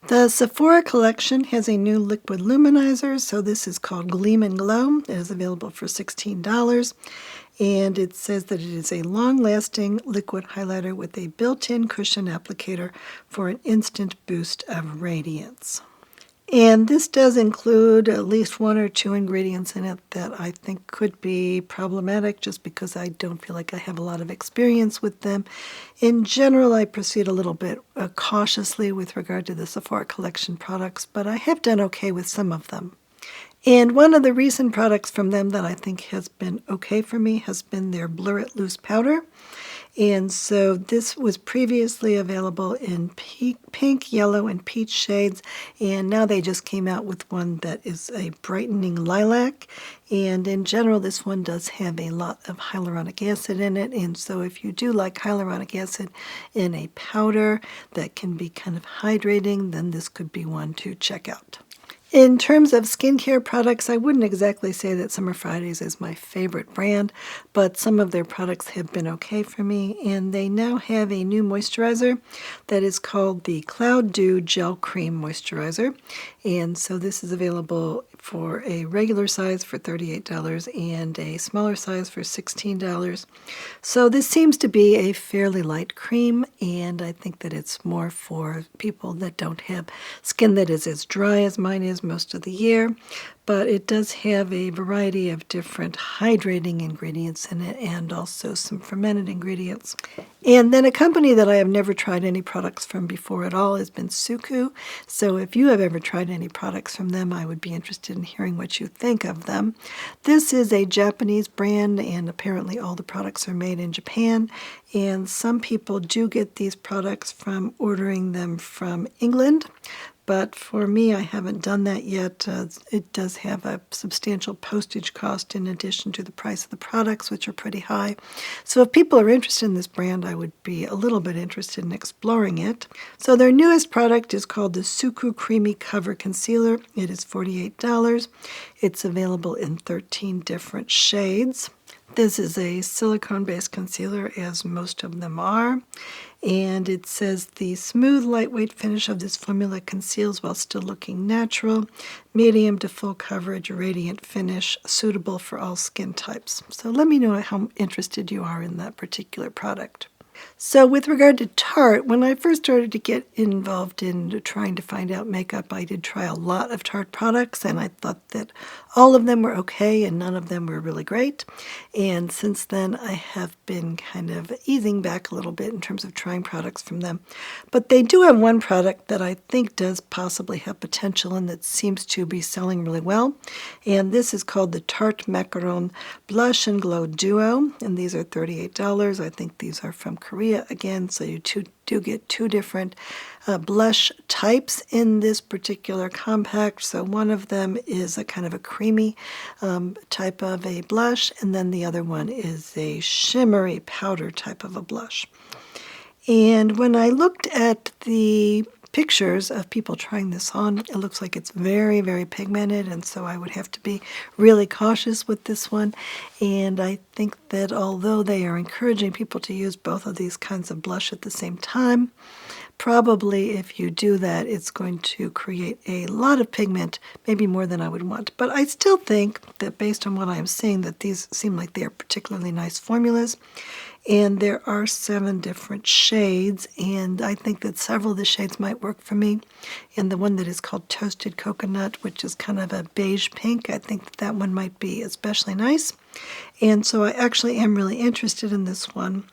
The Sephora Collection has a new liquid luminizer, so this is called Gleam and Glow. It is available for $16, and it says that it is a long-lasting liquid highlighter with a built-in cushion applicator for an instant boost of radiance. And this does include at least 1 or 2 ingredients in it that I think could be problematic just because I don't feel like I have a lot of experience with them. In general, I proceed a little bit cautiously with regard to the Sephora Collection products, but I have done okay with some of them. And one of the recent products from them that I think has been okay for me has been their Blur It Loose powder. And so this was previously available in pink, yellow, and peach shades, and now they just came out with one that is a brightening lilac. And in general, this one does have a lot of hyaluronic acid in it, and so if you do like hyaluronic acid in a powder that can be kind of hydrating, then this could be one to check out. In terms of skincare products, I wouldn't exactly say that Summer Fridays is my favorite brand, but some of their products have been okay for me, and they now have a new moisturizer that is called the Cloud Dew Gel Cream Moisturizer. And so this is available for a regular size for $38 and a smaller size for $16. So this seems to be a fairly light cream, and I think that it's more for people that don't have skin that is as dry as mine is most of the year. but it does have a variety of different hydrating ingredients in it and also some fermented ingredients. And then a company that I have never tried any products from before at all has been Suku. So if you have ever tried any products from them, I would be interested in hearing what you think of them. This is a Japanese brand, and apparently all the products are made in Japan. And some people do get these products from ordering them from England. But for me, I haven't done that yet. It does have a substantial postage cost in addition to the price of the products, which are pretty high. So if people are interested in this brand, I would be a little bit interested in exploring it. So their newest product is called the Suku Creamy Cover Concealer. It is $48. It's available in 13 different shades. This is a silicone-based concealer, as most of them are. And it says the smooth, lightweight finish of this formula conceals while still looking natural, medium to full coverage, radiant finish, suitable for all skin types. So let me know how interested you are in that particular product. So with regard to Tarte, when I first started to get involved in trying to find out makeup, I did try a lot of Tarte products, and I thought that all of them were okay and none of them were really great. And since then, I have been kind of easing back a little bit in terms of trying products from them. But they do have one product that I think does possibly have potential and that seems to be selling really well. And this is called the Tarte Macaron Blush and Glow Duo, and these are $38. I think these are from Korea again, so you do get two different blush types in this particular compact. So one of them is a kind of a creamy type of a blush, and then the other one is a shimmery powder type of a blush. And when I looked at the pictures of people trying this on, it looks like it's very, very pigmented, and so I would have to be really cautious with this one. And I think that although they are encouraging people to use both of these kinds of blush at the same time, probably if you do that, it's going to create a lot of pigment, maybe more than I would want. But I still think that based on what I'm seeing, that these seem like they are particularly nice formulas. And there are 7 different shades, and I think that several of the shades might work for me. And the one that is called Toasted Coconut, which is kind of a beige pink, I think that that one might be especially nice. And so I actually am really interested in this one.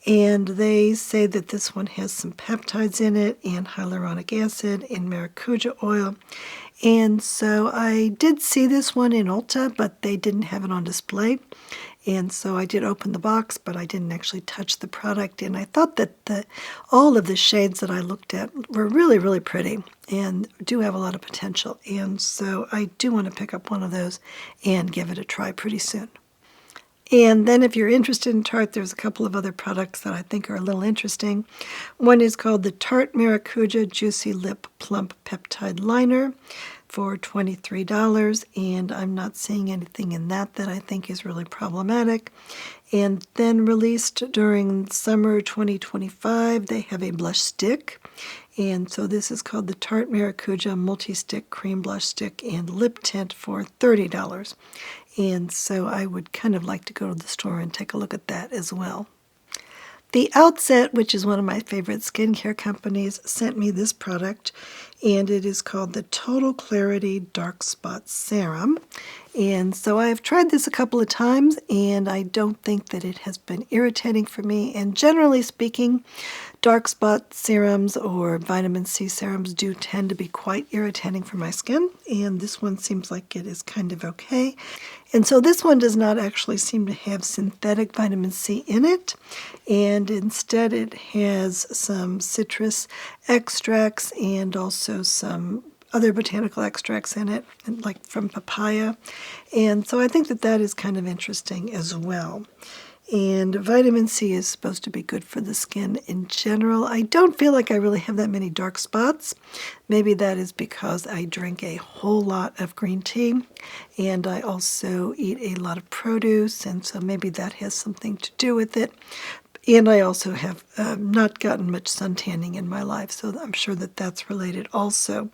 And they say that this one has some peptides in it and hyaluronic acid and maracuja oil. And so I did see this one in Ulta, but they didn't have it on display. And so I did open the box, but I didn't actually touch the product. And I thought that all of the shades that I looked at were really, really pretty and do have a lot of potential. And so I do want to pick up one of those and give it a try pretty soon. And then if you're interested in Tarte, there's a couple of other products that I think are a little interesting. One is called the Tarte Maracuja Juicy Lip Plump Peptide Liner for $23, and I'm not seeing anything in that I think is really problematic. And then released during summer 2025, they have a blush stick. And so this is called the Tarte Maracuja Multi-Stick Cream Blush Stick and Lip Tint for $30. And so I would kind of like to go to the store and take a look at that as well. The Outset, which is one of my favorite skincare companies, sent me this product, and it is called the Total Clarity Dark Spot Serum. And so I've tried this a couple of times, and I don't think that it has been irritating for me. And generally speaking, dark spot serums or vitamin C serums do tend to be quite irritating for my skin, and this one seems like it is kind of okay. And so this one does not actually seem to have synthetic vitamin C in it, and instead it has some citrus extracts and also some other botanical extracts in it, like from papaya. And so I think that that is kind of interesting as well. And vitamin C is supposed to be good for the skin in general. I don't feel like I really have that many dark spots. Maybe that is because I drink a whole lot of green tea, and I also eat a lot of produce, and so maybe that has something to do with it. And I also have not gotten much sun tanning in my life, so I'm sure that that's related also.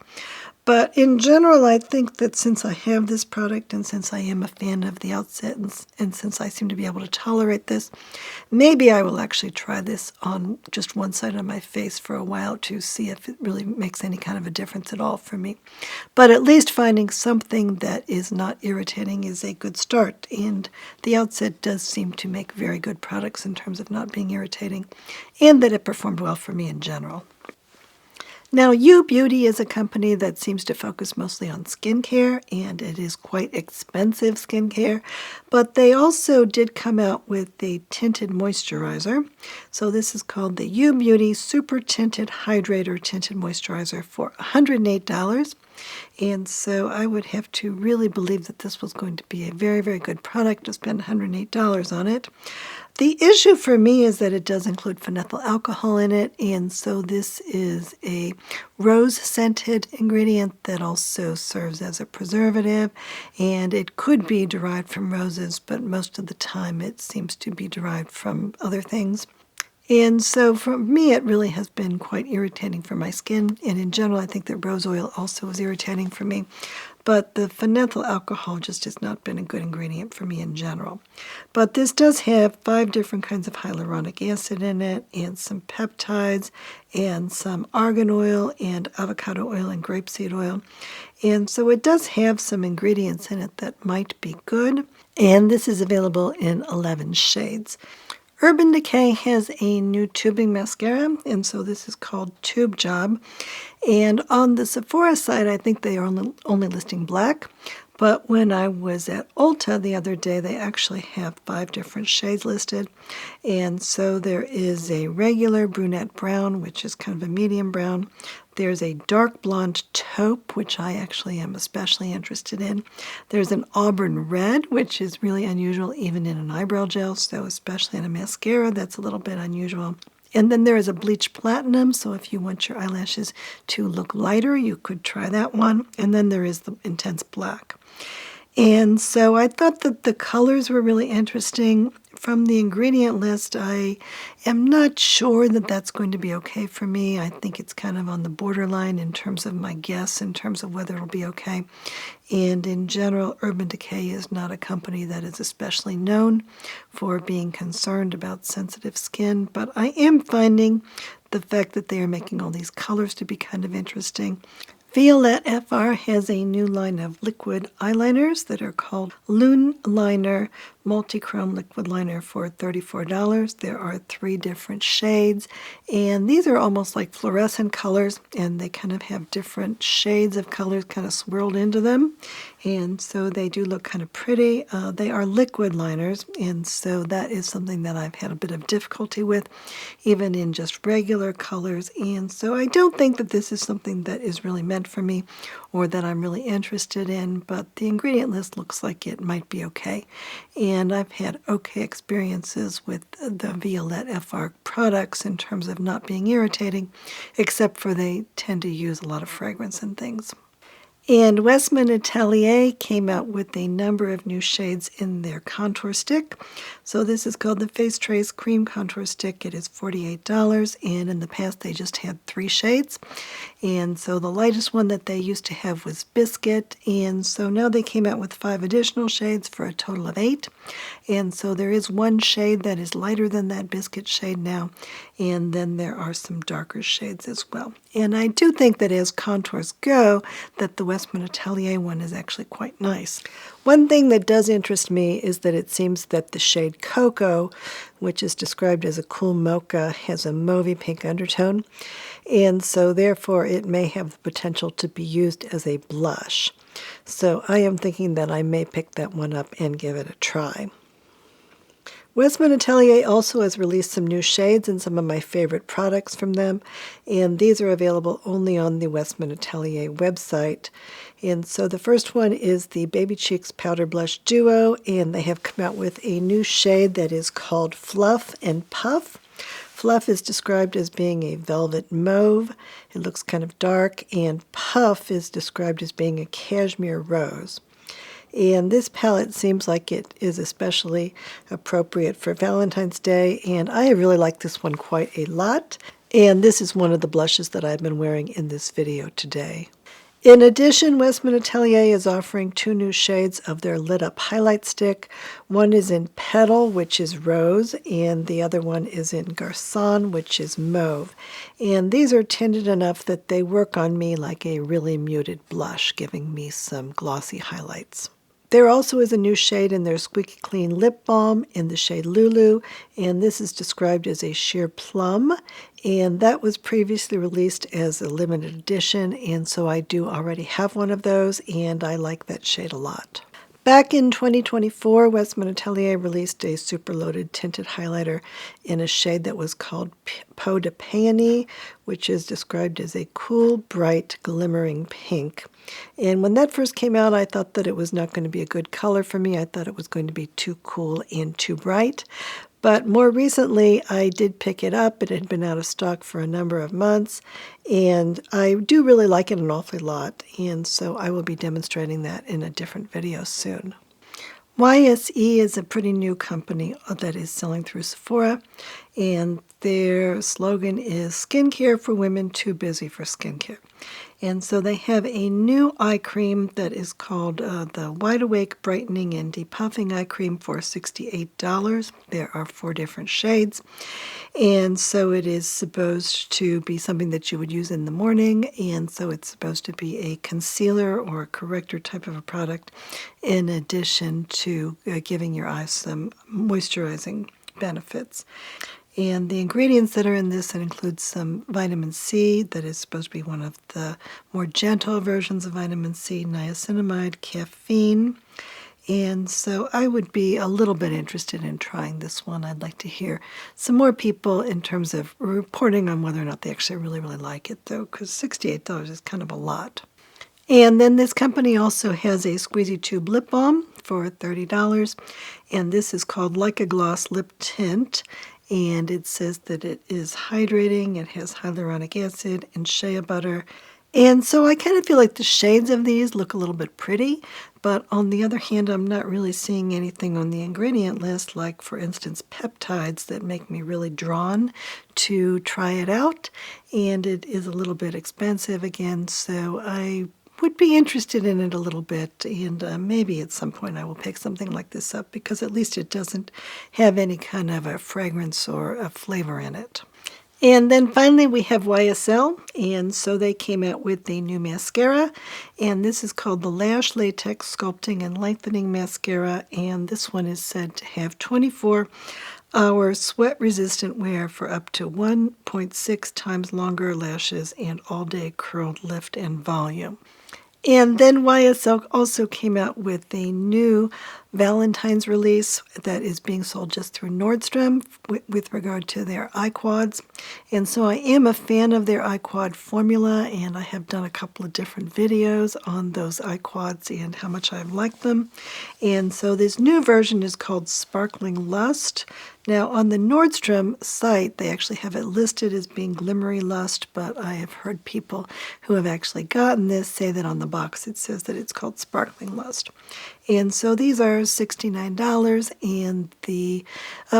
But in general, I think that since I have this product and since I am a fan of the outset and since I seem to be able to tolerate this, maybe I will actually try this on just one side of my face for a while to see if it really makes any kind of a difference at all for me. But at least finding something that is not irritating is a good start. And the outset does seem to make very good products in terms of not being irritating, and that it performed well for me in general. Now, U Beauty is a company that seems to focus mostly on skincare, and it is quite expensive skincare, but they also did come out with a tinted moisturizer. So this is called the U Beauty Super Tinted Hydrator Tinted Moisturizer for $108. And so I would have to really believe that this was going to be a very, very good product to spend $108 on it. The issue for me is that it does include phenyl alcohol in it, and so this is a rose-scented ingredient that also serves as a preservative, and it could be derived from roses, but most of the time it seems to be derived from other things. And so for me, it really has been quite irritating for my skin, and in general, I think that rose oil also is irritating for me. But the phenyl alcohol just has not been a good ingredient for me in general. But this does have 5 different kinds of hyaluronic acid in it, and some peptides, and some argan oil, and avocado oil, and grapeseed oil. And so it does have some ingredients in it that might be good. And this is available in 11 shades. Urban Decay has a new tubing mascara, and so this is called Tube Job. And on the Sephora side, I think they are only listing black. But when I was at Ulta the other day, they actually have 5 different shades listed. And so there is a regular brunette brown, which is kind of a medium brown. There's a dark blonde taupe, which I actually am especially interested in. There's an auburn red, which is really unusual even in an eyebrow gel, so especially in a mascara, that's a little bit unusual. And then there is a bleach platinum, so if you want your eyelashes to look lighter, you could try that one. And then there is the intense black. And so I thought that the colors were really interesting. From the ingredient list, I am not sure that that's going to be okay for me. I think it's kind of on the borderline in terms of my guess, in terms of whether it'll be okay. And in general, Urban Decay is not a company that is especially known for being concerned about sensitive skin, but I am finding the fact that they are making all these colors to be kind of interesting. Violette FR has a new line of liquid eyeliners that are called Lune Liner Multichrome Liquid Liner for $34. There are 3 different shades, and these are almost like fluorescent colors, and they kind of have different shades of colors kind of swirled into them, and so they do look kind of pretty. They are liquid liners, and so that is something that I've had a bit of difficulty with, even in just regular colors, and so I don't think that this is something that is really meant for me or that I'm really interested in, but the ingredient list looks like it might be okay. And I've had okay experiences with the Violette FR products in terms of not being irritating, except for they tend to use a lot of fragrance and things. And Westman Atelier came out with a number of new shades in their contour stick. So this is called the Face Trace Cream Contour Stick. It is $48, and in the past they just had 3 shades. And so the lightest one that they used to have was Biscuit, and so now they came out with 5 additional shades for a total of 8. And so there is one shade that is lighter than that Biscuit shade now, and then there are some darker shades as well. And I do think that as contours go, that the Westman Atelier one is actually quite nice. One thing that does interest me is that it seems that the shade Cocoa, which is described as a cool mocha, has a mauvey pink undertone, and so therefore it may have the potential to be used as a blush. So I am thinking that I may pick that one up and give it a try. Westman Atelier also has released some new shades and some of my favorite products from them, and these are available only on the Westman Atelier website. And so the first one is the Baby Cheeks Powder Blush Duo, and they have come out with a new shade that is called Fluff and Puff. Fluff is described as being a velvet mauve. It looks kind of dark, and Puff is described as being a cashmere rose. And this palette seems like it is especially appropriate for Valentine's Day, and I really like this one quite a lot. And this is one of the blushes that I've been wearing in this video today. In addition, Westman Atelier is offering 2 new shades of their Lit Up Highlight Stick. One is in Petal, which is rose, and the other one is in Garçon, which is mauve. And these are tinted enough that they work on me like a really muted blush, giving me some glossy highlights. There also is a new shade in their Squeaky Clean Lip Balm in the shade Lulu, and this is described as a sheer plum, and that was previously released as a limited edition, and so I do already have one of those, and I like that shade a lot. Back in 2024, Westman Atelier released a super loaded tinted highlighter in a shade that was called Peau de Peony, which is described as a cool, bright, glimmering pink. And when that first came out, I thought that it was not going to be a good color for me. I thought it was going to be too cool and too bright. But more recently, I did pick it up. It had been out of stock for a number of months, and I do really like it an awful lot, and so I will be demonstrating that in a different video soon. YSE is a pretty new company that is selling through Sephora, and their slogan is skincare for women too busy for skincare. And so they have a new eye cream that is called the Wide Awake Brightening and Depuffing Eye Cream for $68. There are 4 different shades. And so it is supposed to be something that you would use in the morning. And so it's supposed to be a concealer or a corrector type of a product in addition to giving your eyes some moisturizing benefits. And the ingredients that are in this, it includes some vitamin C that is supposed to be one of the more gentle versions of vitamin C, niacinamide, caffeine. And so I would be a little bit interested in trying this one. I'd like to hear some more people in terms of reporting on whether or not they actually really like it, though, because $68 is kind of a lot. And then this company also has a squeezy tube lip balm for $30. And this is called Like a Gloss Lip Tint. And it says that it is hydrating, it has hyaluronic acid and shea butter. And so I kind of feel like the shades of these look a little bit pretty, but on the other hand, I'm not really seeing anything on the ingredient list, like, for instance, peptides that make me really drawn to try it out. And it is a little bit expensive again, so I would be interested in it a little bit, and maybe at some point I will pick something like this up because at least it doesn't have any kind of a fragrance or a flavor in it. And then finally we have YSL, and so they came out with a new mascara, and this is called the Lash Latex Sculpting and Lengthening Mascara, and this one is said to have 24-hour sweat-resistant wear for up to 1.6 times longer lashes and all-day curled lift and volume. And then YSL also came out with a new Valentine's release that is being sold just through Nordstrom with regard to their eye quads. And so I am a fan of their eye quad formula, and I have done a couple of different videos on those eye quads and how much I've liked them. And so this new version is called Sparkling Lust. Now on the Nordstrom site, they actually have it listed as being Glimmery Lust, but I have heard people who have actually gotten this say that on the box it says that it's called Sparkling Lust. And so these are $69, and the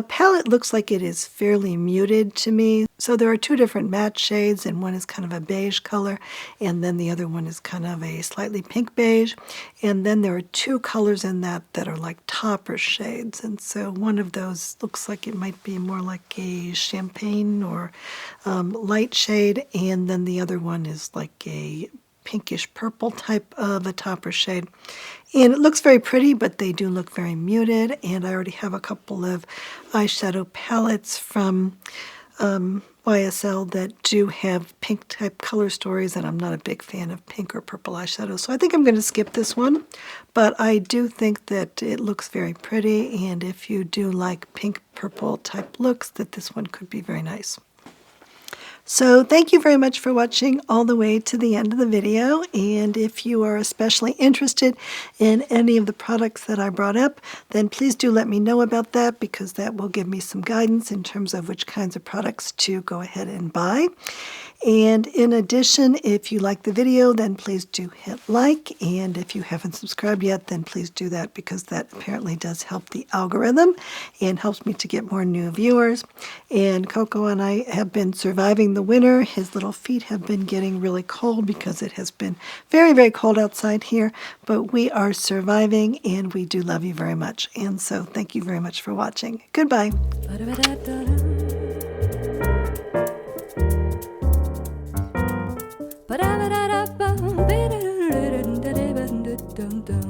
palette looks like it is fairly muted to me. So there are 2 different matte shades, and one is kind of a beige color, and then the other one is kind of a slightly pink beige. And then there are 2 colors in that are like topper shades, and so one of those looks like it might be more like a champagne or light shade, and then the other one is like a pinkish purple type of a topper shade. And it looks very pretty, but they do look very muted. And I already have a couple of eyeshadow palettes from YSL that do have pink type color stories, and I'm not a big fan of pink or purple eyeshadow. So I think I'm going to skip this one, but I do think that it looks very pretty, and if you do like pink purple type looks, that this one could be very nice. So thank you very much for watching all the way to the end of the video, and if you are especially interested in any of the products that I brought up, then please do let me know about that, because that will give me some guidance in terms of which kinds of products to go ahead and buy. And in addition, if you like the video, then please do hit like. And if you haven't subscribed yet, then please do that, because that apparently does help the algorithm and helps me to get more new viewers. And Coco and I have been surviving the winter. His little feet have been getting really cold because it has been very, very cold outside here. But we are surviving, and we do love you very much. And so thank you very much for watching. Goodbye. Ba-da-ba-da-da-bum, ba-da-da-da-da-da-da-da-da-dum-dum.